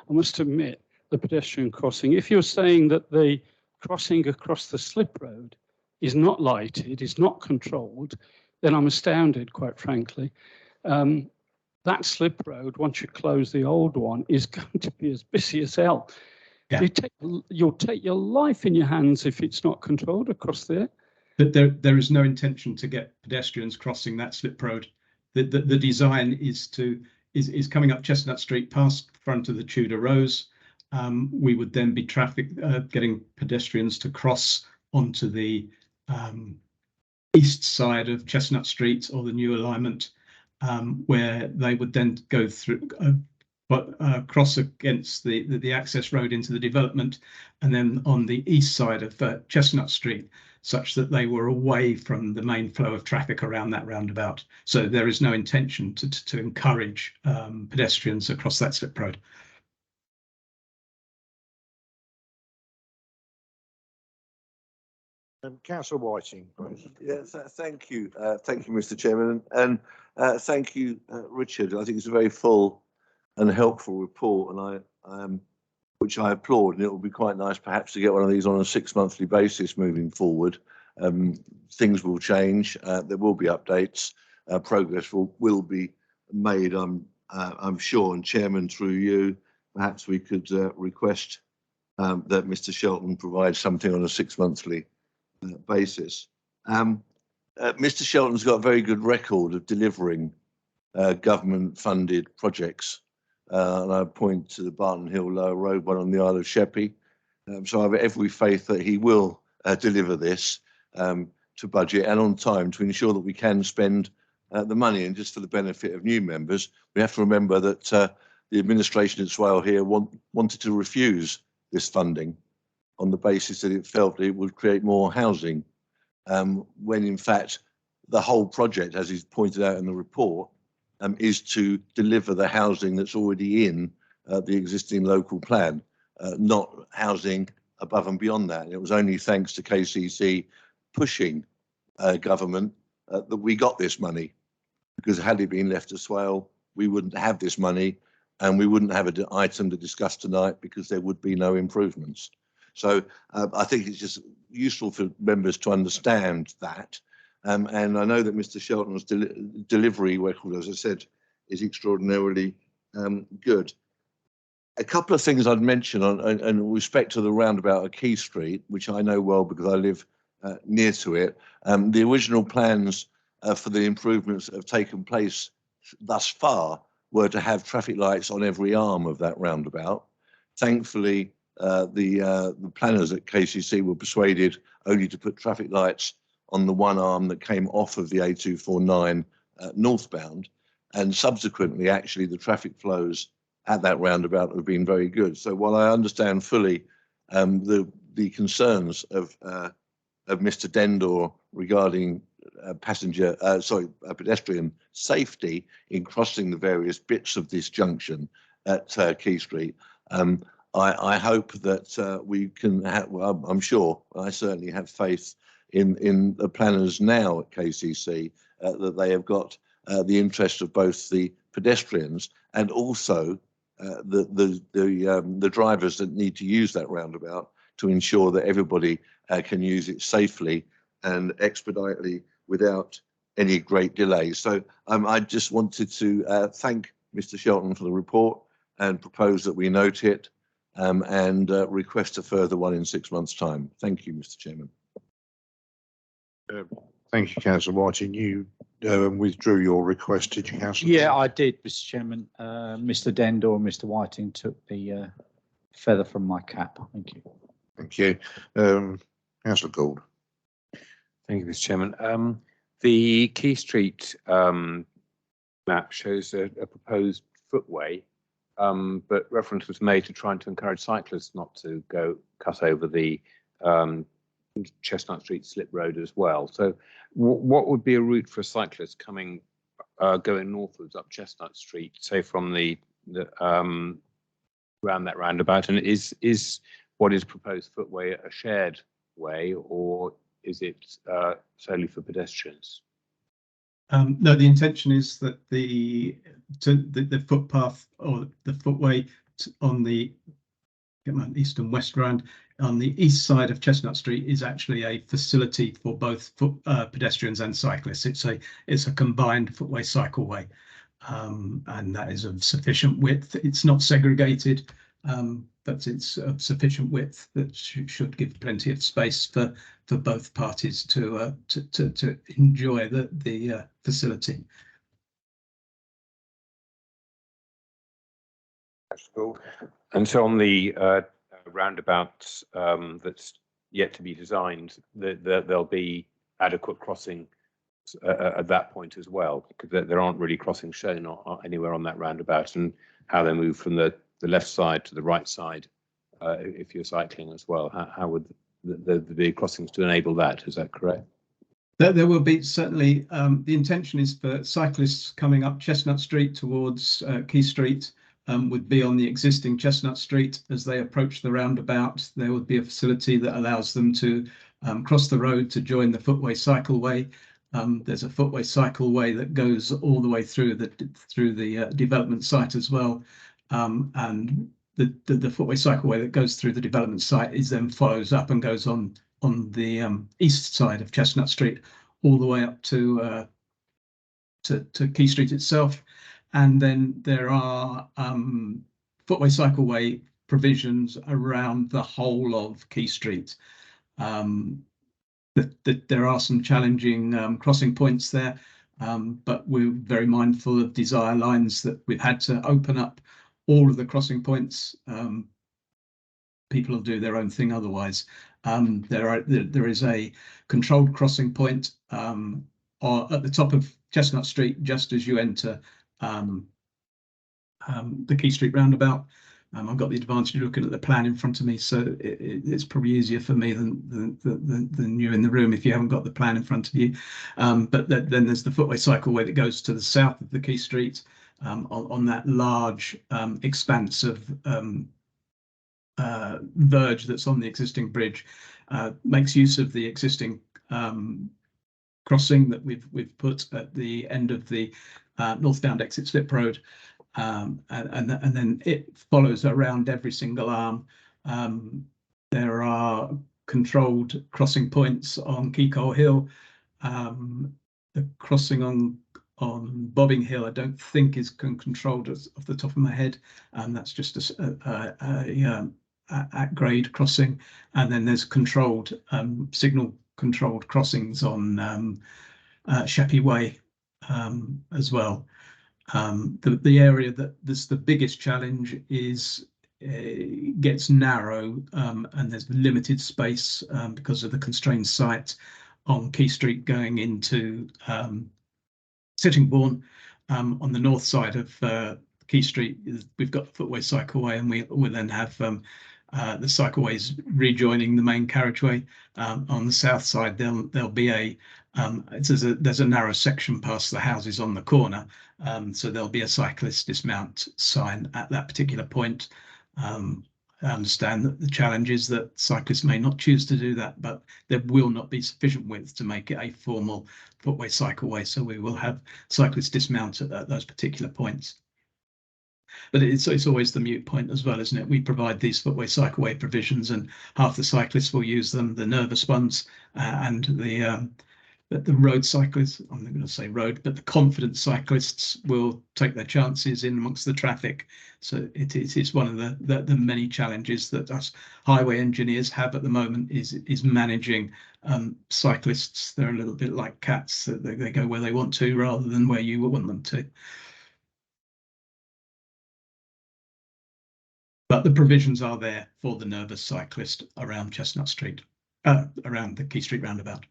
Speaker 10: I must admit, the pedestrian crossing. If you're saying that the crossing across the slip road is not lighted, is not controlled, then I'm astounded, quite frankly. That slip road, once you close the old one, is going to be as busy as hell. Yeah. You'll take your life in your hands if it's not controlled across there.
Speaker 13: But there is no intention to get pedestrians crossing that slip road. The design is coming up Chestnut Street past the front of the Tudor Rose. We would then be getting pedestrians to cross onto the east side of Chestnut Street or the new alignment, where they would then go through cross against the access road into the development, and then on the east side of Chestnut Street, such that they were away from the main flow of traffic around that roundabout. So there is no intention to encourage pedestrians across that slip road.
Speaker 1: Councillor Whiting, please.
Speaker 4: Yes, thank you, Mr. Chairman, and thank you, Richard. I think it's a very full and helpful report, and I which I applaud. And it will be quite nice, perhaps, to get one of these on a 6-monthly basis moving forward. Things will change. There will be updates. Progress will be made. I'm sure. And Chairman, through you, perhaps we could request that Mr. Shelton provide something on a 6-monthly basis. Mr. Shelton's got a very good record of delivering government-funded projects, and I point to the Barton Hill Lower Road one on the Isle of Sheppey. So I have every faith that he will deliver this to budget and on time to ensure that we can spend the money. And just for the benefit of new members, we have to remember that the administration at Swale here wanted to refuse this funding on the basis that it felt it would create more housing, when in fact the whole project, as is pointed out in the report, is to deliver the housing that's already in the existing local plan, not housing above and beyond that. And it was only thanks to KCC pushing government that we got this money, because had it been left to Swale, we wouldn't have this money and we wouldn't have an item to discuss tonight because there would be no improvements. So I think it's just useful for members to understand that. And I know that Mr. Shelton's delivery record, as I said, is extraordinarily good. A couple of things I'd mention in respect to the roundabout at Key Street, which I know well because I live near to it. The original plans for the improvements that have taken place thus far were to have traffic lights on every arm of that roundabout. Thankfully, the planners at KCC were persuaded only to put traffic lights on the one arm that came off of the A249 northbound, and subsequently, actually, the traffic flows at that roundabout have been very good. So while I understand fully the concerns of Mr. Dendor regarding pedestrian safety in crossing the various bits of this junction at Key Street, I hope that we can have, well, I'm sure, I certainly have faith in the planners now at KCC that they have got the interest of both the pedestrians and also the drivers that need to use that roundabout to ensure that everybody can use it safely and expeditiously without any great delays. So I just wanted to thank Mr. Shelton for the report and propose that we note it and request a further one in 6 months' time. Thank you, Mr. Chairman.
Speaker 1: Thank you, Councillor Whiting. You withdrew your request, did you, Councillor?
Speaker 6: Yeah, I did, Mr. Chairman. Mr. Dendor and Mr. Whiting took the feather from my cap. Thank you.
Speaker 1: Thank you. Councillor Gould.
Speaker 12: Thank you, Mr. Chairman. The Key Street map shows a proposed footway, but reference was made to trying to encourage cyclists not to cut over the Chestnut Street slip road as well. So what would be a route for a cyclist coming going northwards up Chestnut Street, say from the around that roundabout? And is what is proposed footway a shared way, or is it solely for pedestrians?
Speaker 13: No, the intention is that the footpath or the footway on the east and west round on the east side of Chestnut Street is actually a facility for both pedestrians and cyclists. It's a combined footway cycleway, and that is of sufficient width. It's not segregated, but it's of sufficient width that should give plenty of space for both parties to enjoy the facility.
Speaker 12: That's cool. And so on the roundabout that's yet to be designed, there'll be adequate crossing at that point as well, because there aren't really crossings shown anywhere on that roundabout, and how they move from the left side to the right side if you're cycling as well. How would there be crossings to enable that? Is that correct?
Speaker 13: There will be, certainly. The intention is for cyclists coming up Chestnut Street towards Key Street would be on the existing Chestnut Street. As they approach the roundabout, there would be a facility that allows them to cross the road to join the footway cycleway. There's a footway cycleway that goes all the way through the development site as well, and the footway cycleway that goes through the development site is then follows up and goes on the east side of Chestnut Street all the way up to Key Street itself. And then there are footway cycleway provisions around the whole of Key Street. There are some challenging crossing points there, but we're very mindful of desire lines that we've had to open up all of the crossing points. People will do their own thing otherwise. There is a controlled crossing point or at the top of Chestnut Street, just as you enter the Key Street roundabout. I've got the advantage of looking at the plan in front of me, so it's probably easier for me than you in the room if you haven't got the plan in front of you. But then there's the footway cycleway that goes to the south of the Key Street on that large expanse of verge that's on the existing bridge. Makes use of the existing crossing that we've put at the end of the northbound exit slip road. And then it follows around every single arm. There are controlled crossing points on Keycole Hill. The crossing on on Bobbing Hill, I don't think is controlled off the top of my head. That's just a at grade crossing, and then there's controlled signal controlled crossings on Sheppey Way as well. The area that's the biggest challenge is gets narrow, and there's limited space because of the constrained site on Key Street going into Sittingbourne. On the north side of Key Street, we've got the footway cycleway, and we'll then have the cycleways rejoining the main carriageway. On the south side, there'll be there's a narrow section past the houses on the corner, so there'll be a cyclist dismount sign at that particular point. I understand that the challenge is that cyclists may not choose to do that, but there will not be sufficient width to make it a formal footway cycleway, so we will have cyclists dismount at those particular points. But it's always the mute point as well, isn't it? We provide these footway cycleway provisions, and half the cyclists will use them, the nervous ones, and the road cyclists, I'm not going to say road, but the confident cyclists will take their chances in amongst the traffic. So it's one of the many challenges that us highway engineers have at the moment is managing cyclists. They're a little bit like cats, that they go where they want to rather than where you want them to. But the provisions are there for the nervous cyclist around Chestnut Street, around the Key Street roundabout.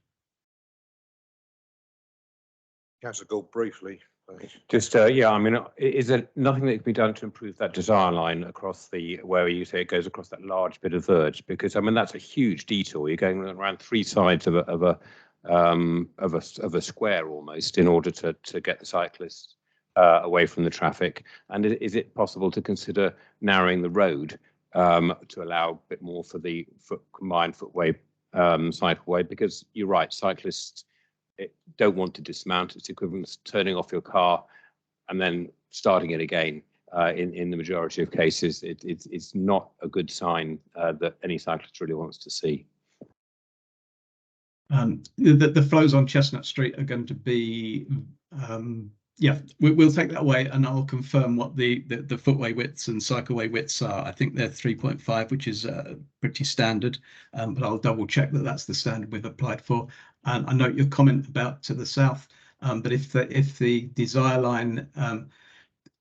Speaker 1: Councillor Gould, briefly, please.
Speaker 12: Just, yeah, I mean, is there nothing that can be done to improve that design line across where you say it goes across that large bit of verge? Because I mean, that's a huge detour. You're going around three sides of a square almost in order to get the cyclists away from the traffic. And is it possible to consider narrowing the road to allow a bit more for the combined footway cycleway? Because you're right, cyclists don't want to dismount. It's equivalent to turning off your car and then starting it again. In the majority of cases, it's not a good sign that any cyclist really wants to see.
Speaker 13: The flows on Chestnut Street are going to be, yeah, we'll take that away, and I'll confirm what the footway widths and cycleway widths are. I think they're 3.5, which is pretty standard, but I'll double check that that's the standard we've applied for. And I note your comment about to the south, but if the desire line,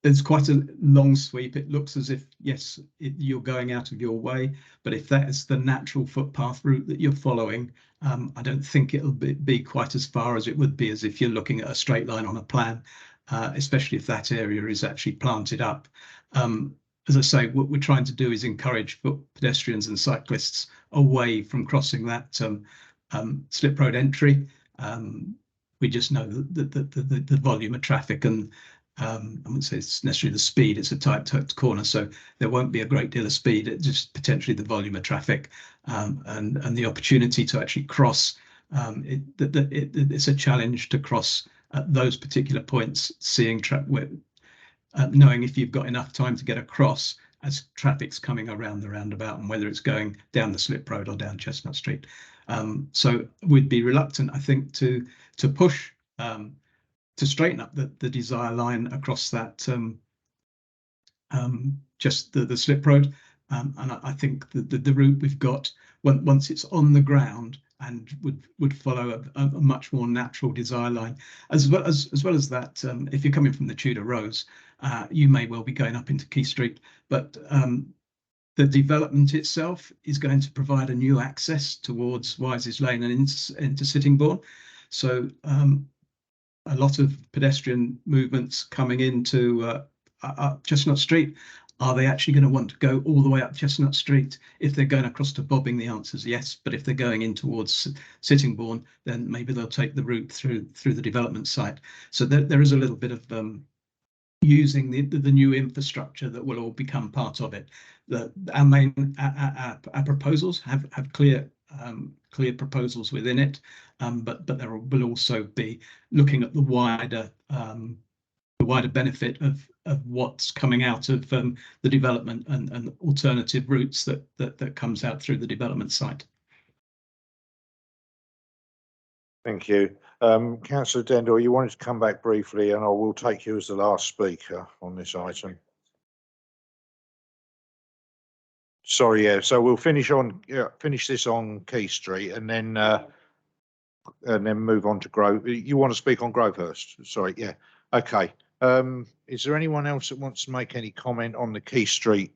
Speaker 13: there's quite a long sweep. It looks as if, yes, you're going out of your way, but if that is the natural footpath route that you're following, I don't think it'll be quite as far as it would be as if you're looking at a straight line on a plan, especially if that area is actually planted up. As I say, what we're trying to do is encourage pedestrians and cyclists away from crossing that slip road entry. We just know that the volume of traffic and I wouldn't say it's necessarily the speed, it's a tight corner, so there won't be a great deal of speed. It's just potentially the volume of traffic and the opportunity to actually cross. It's a challenge to cross at those particular points, knowing if you've got enough time to get across as traffic's coming around the roundabout, and whether it's going down the slip road or down Chestnut Street. So we'd be reluctant, I think, to push to straighten up the desire line across that just the slip road, and I think the route we've got, once it's on the ground, and would follow a much more natural desire line, as well as that. If you're coming from the Tudor Rose, you may well be going up into Key Street, but the development itself is going to provide a new access towards Wises Lane and into Sittingbourne. So a lot of pedestrian movements coming into up Chestnut Street. Are they actually going to want to go all the way up Chestnut Street? If they're going across to Bobbing, the answer is yes. But if they're going in towards Sittingbourne, then maybe they'll take the route through the development site. So there is a little bit of using the new infrastructure that will all become part of it. Our proposals have clear proposals within it, but there will also be looking at the wider benefit of what's coming out of the development and alternative routes that comes out through the development site.
Speaker 1: Thank you. Councillor Dendor, you wanted to come back briefly, and I will take you as the last speaker on this item. Sorry, yeah. So we'll finish this on Key Street, and then move on to Grove. You want to speak on Grovehurst? Sorry, yeah. Okay. Is there anyone else that wants to make any comment on the Key Street?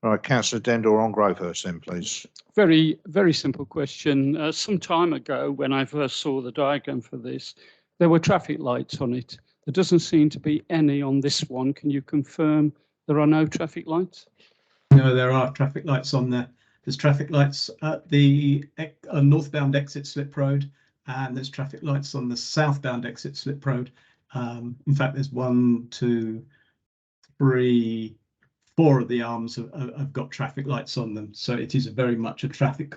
Speaker 1: All right, Councillor Dendor on Grovehurst then, please.
Speaker 10: Very, very simple question. Some time ago, when I first saw the diagram for this, there were traffic lights on it. There doesn't seem to be any on this one. Can you confirm there are no traffic lights?
Speaker 13: No, there are traffic lights on there. There's traffic lights at the northbound exit Slip Road, and there's traffic lights on the southbound exit Slip Road. In fact, there's 1, 2, 3, 4 of the arms have got traffic lights on them. So it is very much a traffic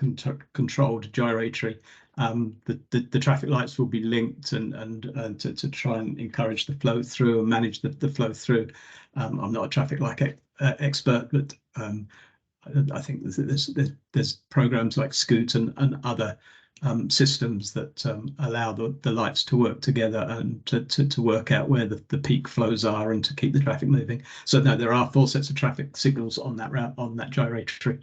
Speaker 13: controlled gyratory. The traffic lights will be linked and to try and encourage the flow through and manage the flow through. I'm not a traffic light expert, but I think there's programs like Scoot and other systems that allow the lights to work together and to work out where the peak flows are and to keep the traffic moving. So no, there are 4 sets of traffic signals on that route, on that gyratory.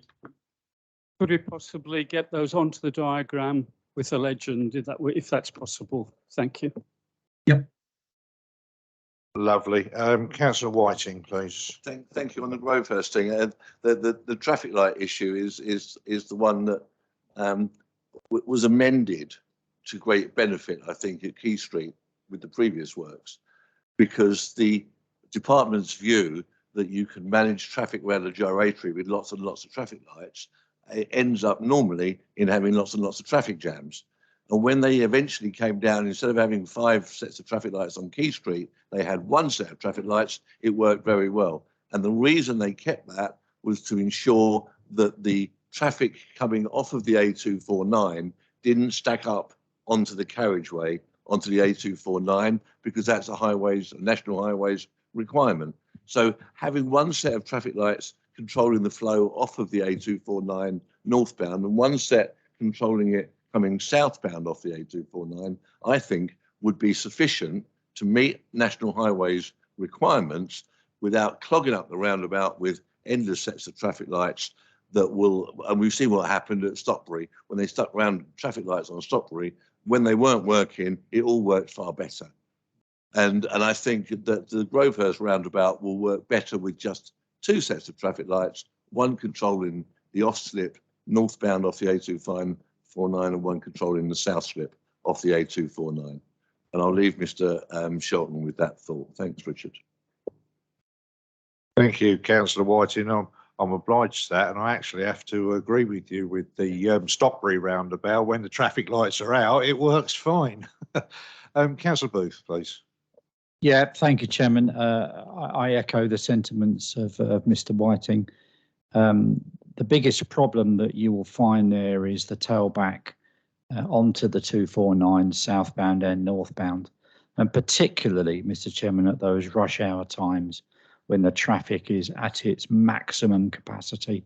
Speaker 10: Could we possibly get those onto the diagram with a legend, if that's possible? Thank you.
Speaker 13: Yep.
Speaker 1: Lovely. Councillor Whiting, please.
Speaker 4: Thank you. On the Grovehurst thing, the traffic light issue is the one that was amended to great benefit, I think, at Key Street with the previous works, because the department's view that you can manage traffic around a gyratory with lots and lots of traffic lights, it ends up normally in having lots and lots of traffic jams. And when they eventually came down, instead of having 5 sets of traffic lights on Key Street, they had 1 set of traffic lights. It worked very well. And the reason they kept that was to ensure that the traffic coming off of the A249 didn't stack up onto the carriageway, onto the A249, because that's a national highways requirement. So having 1 set of traffic lights controlling the flow off of the A249 northbound and 1 set controlling it coming southbound off the A249, I think would be sufficient to meet national highways requirements without clogging up the roundabout with endless sets of traffic lights that will, and we've seen what happened at Stopbury when they stuck round traffic lights on Stopbury. When they weren't working, it all worked far better. And I think that the Grovehurst roundabout will work better with just 2 sets of traffic lights, 1 controlling the off slip northbound off the A249 and 1 controlling the south slip off the A249. And I'll leave Mr. Shelton with that thought. Thanks, Richard.
Speaker 1: Thank you, Councillor Whiting. I'm obliged to that, and I actually have to agree with you with the Stopbury roundabout. When the traffic lights are out, it works fine. Councillor Booth, please.
Speaker 6: Yeah, thank you, Chairman. I echo the sentiments of Mr. Whiting. The biggest problem that you will find there is the tailback onto the 249 southbound and northbound, and particularly, Mr. Chairman, at those rush hour times when the traffic is at its maximum capacity.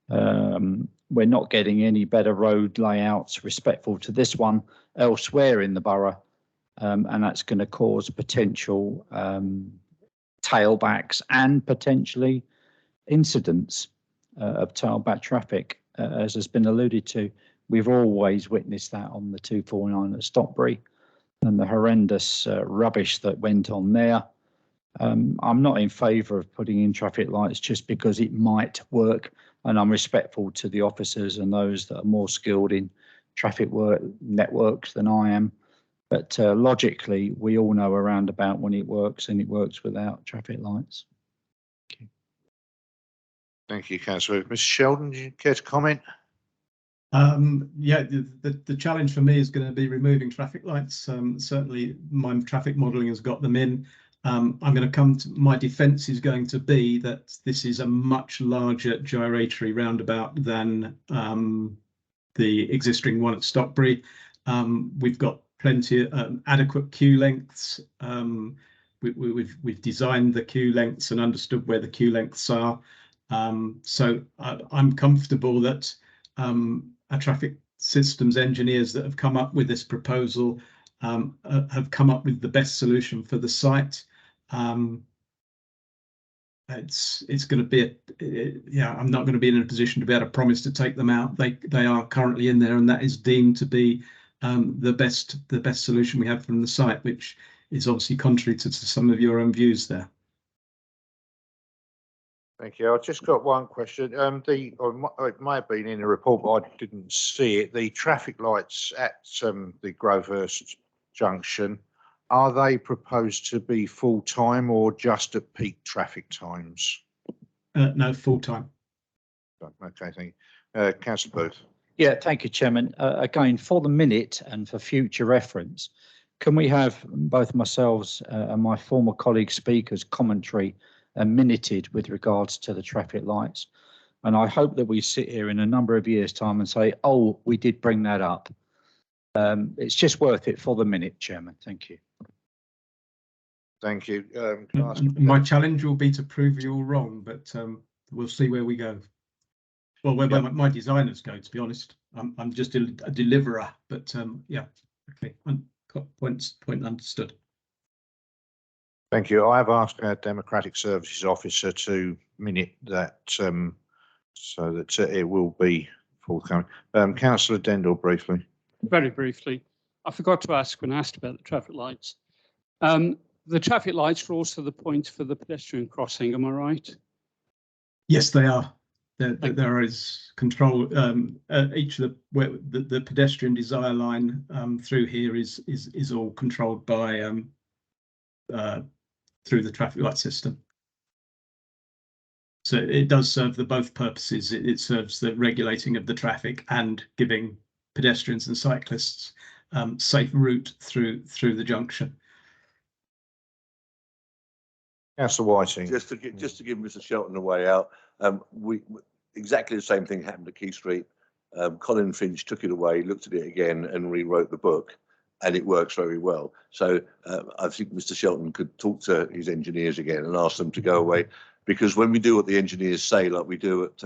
Speaker 6: We're not getting any better road layouts respectful to this one elsewhere in the borough, and that's going to cause potential tailbacks and potentially incidents of tailback traffic, as has been alluded to. We've always witnessed that on the 249 at Stopbury and the horrendous rubbish that went on there. I'm not in favour of putting in traffic lights just because it might work, and I'm respectful to the officers and those that are more skilled in traffic networks than I am. But logically, we all know a roundabout when it works, and it works without traffic lights. Thank you.
Speaker 1: Thank you, Councillor. Mr. Sheldon, do you care to comment?
Speaker 13: Yeah, the challenge for me is going to be removing traffic lights. Certainly, my traffic modelling has got them in. I'm going to come to, my defence is going to be that this is a much larger gyratory roundabout than the existing one at Stopbury. We've got plenty of adequate queue lengths. We've designed the queue lengths and understood where the queue lengths are. So I'm comfortable that a traffic systems engineers that have come up with this proposal have come up with the best solution for the site. It's going to be I'm not going to be in a position to be able to promise to take them out. They are currently in there, and that is deemed to be the best solution we have from the site, which is obviously contrary to some of your own views there.
Speaker 1: Thank you. I've just got one question. It may have been in the report, but I didn't see it. The traffic lights at the Grovehurst junction, are they proposed to be full time or just at peak traffic times?
Speaker 13: No, full time.
Speaker 1: Okay, thank you. Councillor Booth.
Speaker 6: Yeah, thank you, Chairman. Again, for the minute and for future reference, can we have both myself and my former colleague speakers' commentary minuted with regards to the traffic lights? And I hope that we sit here in a number of years' time and say, oh, we did bring that up. It's just worth it for the minute, Chairman. Thank you.
Speaker 1: Thank you.
Speaker 13: My challenge will be to prove you all wrong, but we'll see where we go. Well, where my designers go, to be honest. I'm just a deliverer, but yeah, okay, point understood.
Speaker 1: Thank you. I have asked our Democratic Services Officer to minute that so that it will be forthcoming. Councillor Dendell, briefly.
Speaker 10: Very briefly, I forgot to ask when asked about the traffic lights. The traffic lights are also the point for the pedestrian crossing, am I right?
Speaker 13: Yes, they are. There is control. Each of the pedestrian desire line through here is all controlled by through the traffic light system. So it does serve both purposes. It serves the regulating of the traffic and giving pedestrians and cyclists safe route through the junction.
Speaker 1: Councillor Whiting.
Speaker 4: Just to give Mr. Shelton a way out, exactly the same thing happened at Key Street. Colin Finch took it away, looked at it again, and rewrote the book, and it works very well. So I think Mr. Shelton could talk to his engineers again and ask them to go away, because when we do what the engineers say, like we do at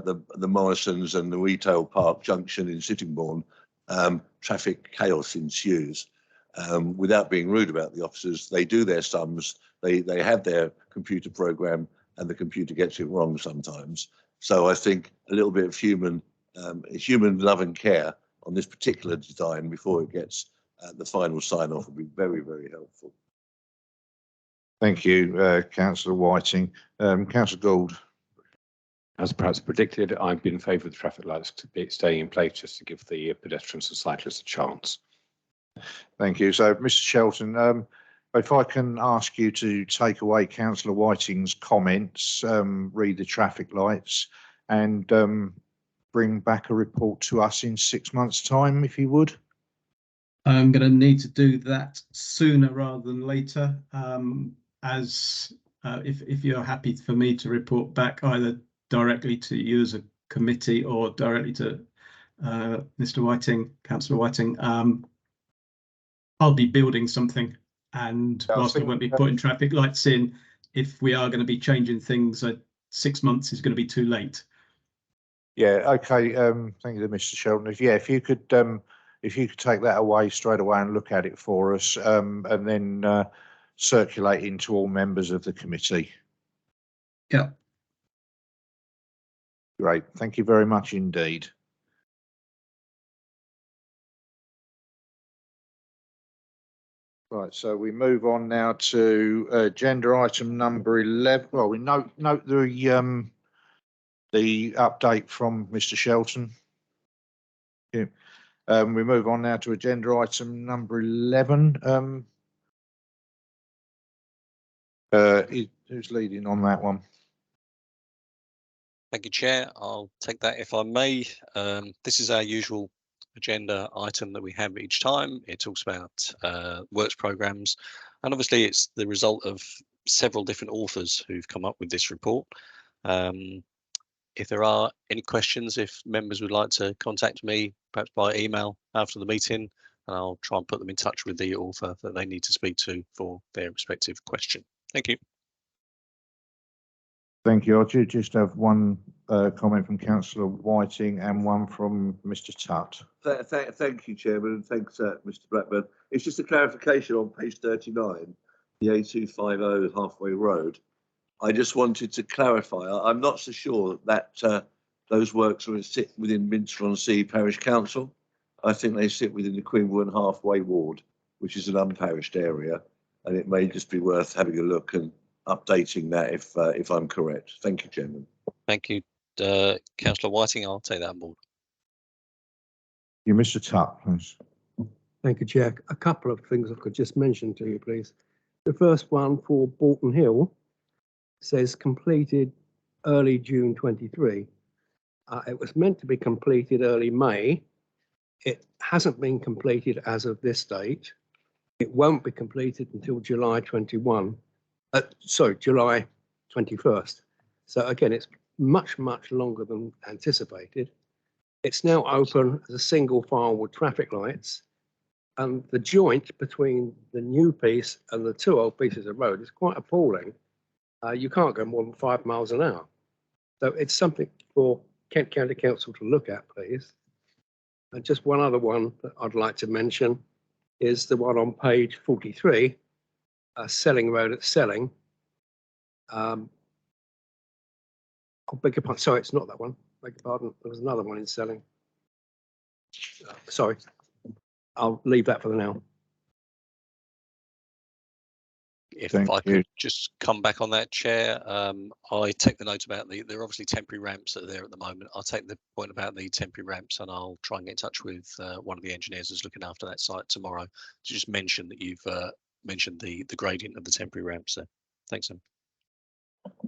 Speaker 4: the Morrisons and the Retail Park Junction in Sittingbourne, traffic chaos ensues. Without being rude about the officers, they do their sums. They have their computer program, and the computer gets it wrong sometimes. So I think a little bit of human love and care on this particular design before it gets the final sign-off would be very, very helpful.
Speaker 1: Thank you, Councillor Whiting. Councillor Gould.
Speaker 12: As perhaps predicted, I've been in favour of the traffic lights staying in place just to give the pedestrians and cyclists a chance.
Speaker 1: Thank you. So, Mr. Shelton, if I can ask you to take away Councillor Whiting's comments, read the traffic lights, and bring back a report to us in 6 months' time, if you would.
Speaker 13: I'm going to need to do that sooner rather than later, if you're happy for me to report back either directly to you as a committee or directly to Mr. Whiting, Councillor Whiting. I'll be building something, and whilst I won't be putting traffic lights in, if we are going to be changing things, 6 months is going to be too late.
Speaker 1: Yeah. Okay. Thank you, Mr. Shelton. If you could take that away straight away and look at it for us, and then circulate into all members of the committee.
Speaker 13: Yeah.
Speaker 1: Great. Thank you very much indeed. Right, so we move on now to agenda item number 11. Well, we note the update from Mr. Shelton. Yeah. We move on now to agenda item number 11. Who's leading on that one?
Speaker 14: Thank you, Chair. I'll take that if I may. This is our usual agenda item that we have each time. It talks about works programs, and obviously it's the result of several different authors who've come up with this report. If there are any questions, if members would like to contact me, perhaps by email after the meeting, and I'll try and put them in touch with the author that they need to speak to for their respective question. Thank you.
Speaker 1: Thank you. I do just have one comment from Councillor Whiting and one from Mr. Tutt.
Speaker 4: Thank you, Chairman, and thanks, Mr. Blackburn. It's just a clarification on page 39, the A250 Halfway Road. I just wanted to clarify. I'm not so sure that those works will sit within Minster-on-Sea Parish Council. I think they sit within the Queenbourne Halfway Ward, which is an unparished area, and it may just be worth having a look and updating that if I'm correct. Thank you, Chairman.
Speaker 14: Thank you, Councillor Whiting. I'll take that on board.
Speaker 1: You, Mr. Tutt, please.
Speaker 15: Thank you, Chair. A couple of things I could just mention to you, please. The first one for Bolton Hill says completed early June 23. It was meant to be completed early May. It hasn't been completed as of this date. It won't be completed until July 21. July 21st. So again, it's much longer than anticipated. It's now open as a single file with traffic lights, and the joint between the new piece and the two old pieces of road is quite appalling. You can't go more than 5 miles an hour. So it's something for Kent County Council to look at, please. And just one other one that I'd like to mention is the one on page 43, Selling Road at Selling. I beg your pardon. Sorry, it's not that one. Beg your pardon. There was another one in Selling. Sorry. I'll leave that for the now.
Speaker 14: If I could just come back on that, Chair, I take the note about there are obviously temporary ramps that are there at the moment. I'll take the point about the temporary ramps and I'll try and get in touch with one of the engineers who's looking after that site tomorrow to just mention that you've mentioned the gradient of the temporary ramps there. Thanks, Sam.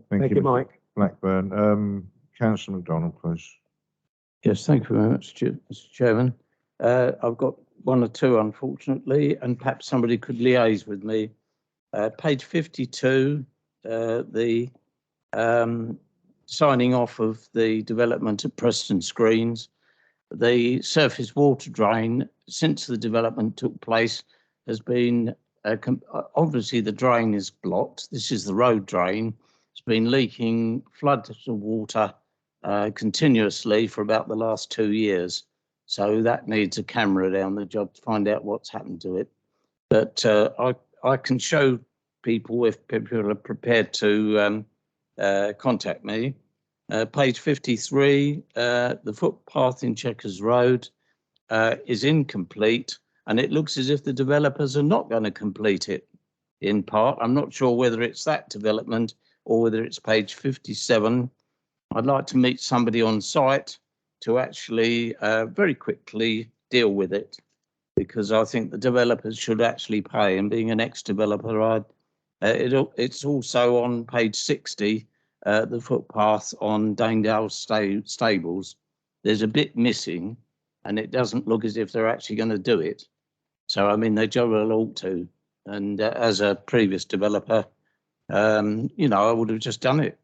Speaker 15: Thank you, Mike.
Speaker 1: Blackburn. Councillor MacDonald, please.
Speaker 5: Yes, thank you very much, Mr. Chairman. I've got one or two, unfortunately, and perhaps somebody could liaise with me. Page 52, the signing off of the development at Preston Screens. The surface water drain, since the development took place, has been, obviously the drain is blocked. This is the road drain. It's been leaking floods of water continuously for about the last 2 years. So that needs a camera down the job to find out what's happened to it. But I can show people if people are prepared to contact me. Page 53, the footpath in Chequers Road is incomplete, and it looks as if the developers are not going to complete it in part. I'm not sure whether it's that development or whether it's page 57. I'd like to meet somebody on site to actually very quickly deal with it, because I think the developers should actually pay. And being an ex-developer, it's also on page 60, the footpath on Danedale Stables. There's a bit missing, and it doesn't look as if they're actually going to do it. So, I mean, they jolly well ought to. And as a previous developer, you know, I would have just done it.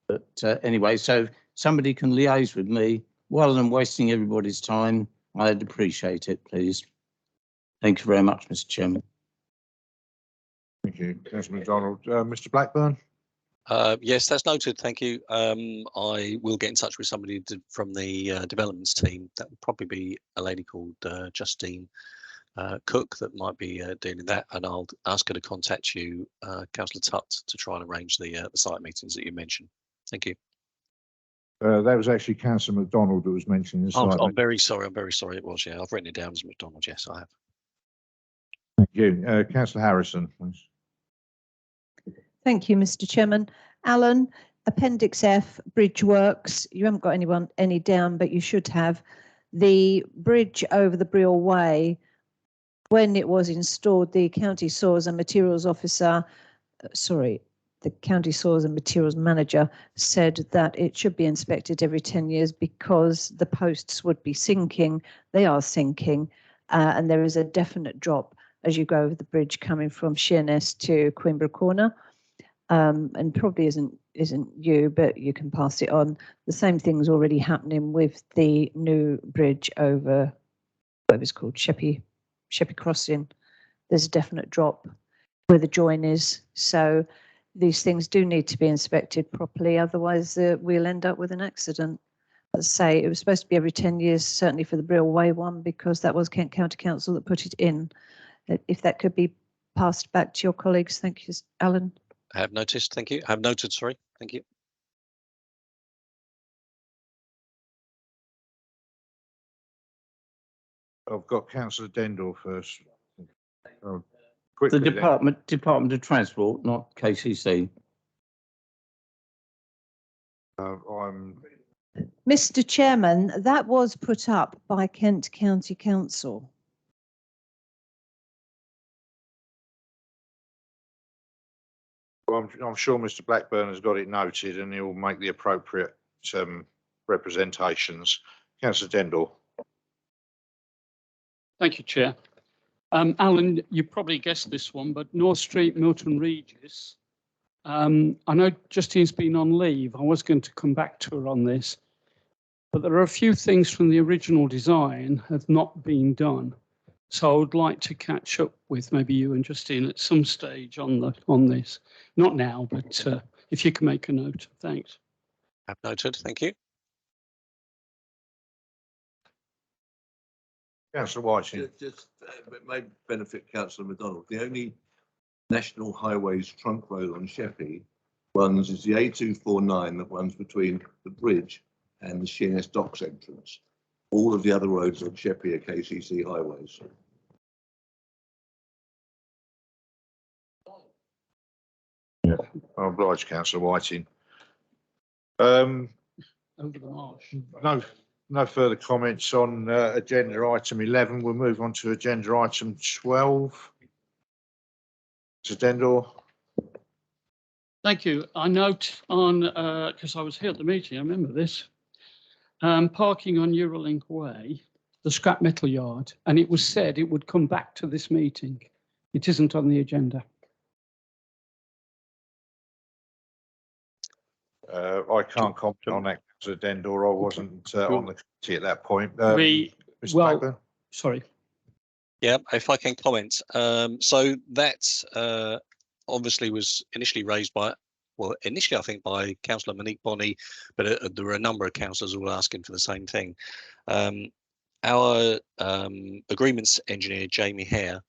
Speaker 5: But anyway, so somebody can liaise with me rather than wasting everybody's time. I'd appreciate it, please. Thank you very much, Mr. Chairman.
Speaker 1: Thank you, Councillor MacDonald. Mr. Blackburn?
Speaker 14: Yes, that's noted. Thank you. I will get in touch with somebody from the developments team. That would probably be a lady called Justine Cook that might be dealing that, and I'll ask her to contact you, Councillor Tutt, to try and arrange the site meetings that you mentioned. Thank you.
Speaker 1: That was actually Councillor MacDonald that was mentioning.
Speaker 14: I'm very sorry. I'm very sorry. It was. Yeah, I've written it down as MacDonald. Yes, I have.
Speaker 1: Thank you, Councillor Harrison, please.
Speaker 7: Thank you, Mr. Chairman. Alan, Appendix F, bridge works. You haven't got any down, but you should have. The bridge over the Brill Way, when it was installed, the county soils and materials officer, the county soils and materials manager said that it should be inspected every 10 years because the posts would be sinking. They are sinking, and there is a definite drop as you go over the bridge coming from Sheerness to Queenborough Corner. And probably isn't you, but you can pass it on. The same thing's already happening with the new bridge over whatever it's called, Sheppey Crossing. There's a definite drop where the join is. So these things do need to be inspected properly, otherwise we'll end up with an accident. Let's say it was supposed to be every 10 years, certainly for the Brill Way one, because that was Kent County Council that put it in. If that could be passed back to your colleagues. Thank you, Alan.
Speaker 14: I have noticed, thank you. I have noted, sorry, thank you.
Speaker 1: I've got Councillor Dendor first.
Speaker 5: The
Speaker 1: Quickly then.
Speaker 5: Department of Transport, not KCC.
Speaker 1: I'm
Speaker 7: Mr. Chairman, that was put up by Kent County Council.
Speaker 1: I'm sure Mr. Blackburn has got it noted and he'll make the appropriate representations. Councillor Dendor.
Speaker 10: Thank you, Chair. Alan, you probably guessed this one, but North Street, Milton Regis. I know Justine's been on leave. I was going to come back to her on this, but there are a few things from the original design have not been done. So I would like to catch up with maybe you and Justine at some stage on this. Not now, but if you can make a note. Thanks.
Speaker 14: I've noted, thank you.
Speaker 1: Councillor Whiting.
Speaker 4: Just it may benefit Councillor MacDonald. The only national highways trunk road on Sheppey is the A249 that runs between the bridge and the Sheerness Docks entrance. All of the other roads on Sheppey are KCC highways.
Speaker 1: Yeah, I'm obliged, Councillor Whiting.
Speaker 10: Over the marsh.
Speaker 1: No further comments on agenda item 11. We'll move on to agenda item 12. Mr. Dendor.
Speaker 10: Thank you. I note on, because I was here at the meeting, I remember this, parking on Eurolink Way, the scrap metal yard, and it was said it would come back to this meeting. It isn't on the agenda.
Speaker 1: I can't comment on that, Councillor Dendor. I wasn't on the committee at that point. Mr. Blackburn?
Speaker 10: Sorry.
Speaker 14: Yeah, if I can comment. So that obviously was initially raised by, well, initially I think by Councillor Monique Bonney, but there were a number of councillors all asking for the same thing. Our agreements engineer, Jamie Hare,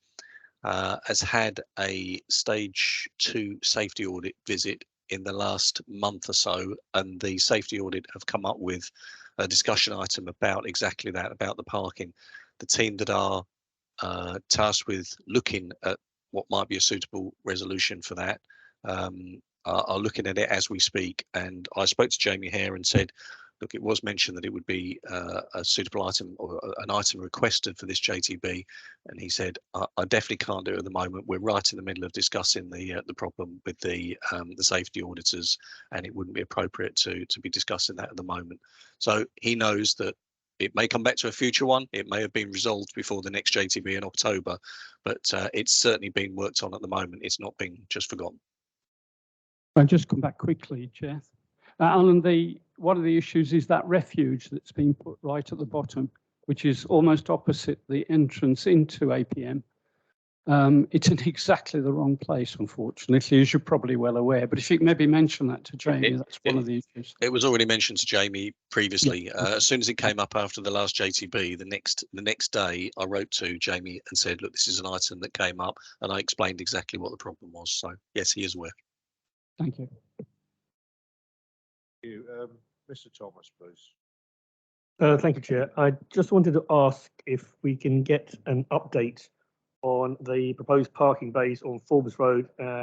Speaker 14: has had a stage 2 safety audit visit in the last month or so, and the safety audit have come up with a discussion item about exactly that, about the parking. The team that are tasked with looking at what might be a suitable resolution for that are looking at it as we speak. And I spoke to Jamie Hare and said, look, it was mentioned that it would be a suitable item or an item requested for this JTB, and he said, I definitely can't do it at the moment. We're right in the middle of discussing the problem with the safety auditors, and it wouldn't be appropriate to be discussing that at the moment. So he knows that it may come back to a future one. It may have been resolved before the next JTB in October, but it's certainly being worked on at the moment. It's not being just forgotten.
Speaker 10: I'll just come back quickly, Chair. Alan, one of the issues is that refuge that's been put right at the bottom, which is almost opposite the entrance into APM. It's in exactly the wrong place, unfortunately, as you're probably well aware. But if you could maybe mention that to Jamie, that's one of the issues.
Speaker 14: It was already mentioned to Jamie previously.
Speaker 10: Yeah.
Speaker 14: As soon as it came up after the last JTB, the next day, I wrote to Jamie and said, look, this is an item that came up, and I explained exactly what the problem was. So yes, he is aware.
Speaker 10: Thank you.
Speaker 1: Mr. Thomas, please.
Speaker 9: Thank you, Chair. I just wanted to ask if we can get an update on the proposed parking bays on Forbes Road now,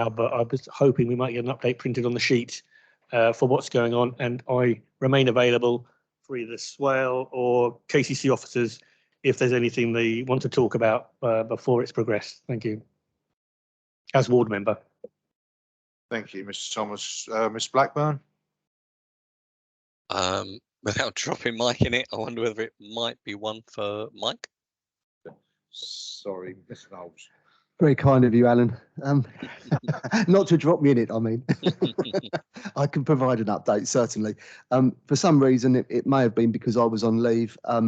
Speaker 9: but I was hoping we might get an update printed on the sheet for what's going on, and I remain available for either Swale or KCC officers if there's anything they want to talk about before it's progressed. Thank you. As ward member.
Speaker 1: Thank you, Mr. Thomas. Ms. Blackburn?
Speaker 14: Without dropping Mike in it, I wonder whether it might be one for Mike.
Speaker 1: Sorry, Mr. Knowles.
Speaker 8: Very kind of you, Alan. Not to drop me in it, I mean. I can provide an update, certainly. For some reason, it may have been because I was on leave. I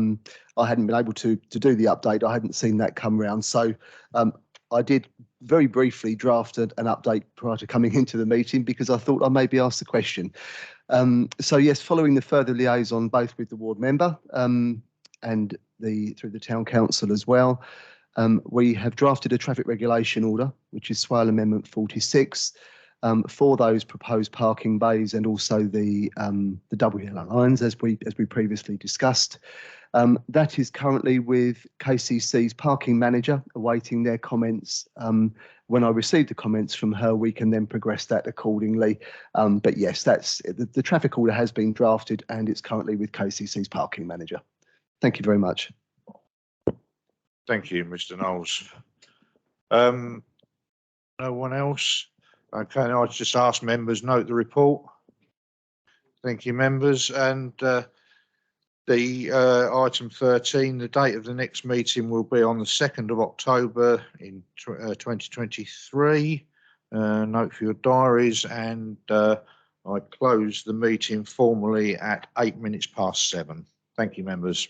Speaker 8: hadn't been able to do the update. I hadn't seen that come round. So I did very briefly drafted an update prior to coming into the meeting because I thought I maybe ask the question. So yes, following the further liaison both with the ward member and through the town council as well, we have drafted a traffic regulation order, which is Swale Amendment 46, for those proposed parking bays and also the double yellow lines, as we previously discussed. That is currently with KCC's parking manager, awaiting their comments. When I receive the comments from her, we can then progress that accordingly. But yes, that's the traffic order has been drafted and it's currently with KCC's parking manager. Thank you very much.
Speaker 1: Thank you, Mr. Knowles. No one else? Okay, I'll just ask members note the report. Thank you, members. And item 13, the date of the next meeting will be on the 2nd of October in 2023. Note for your diaries, and I close the meeting formally at 7:08. Thank you, members.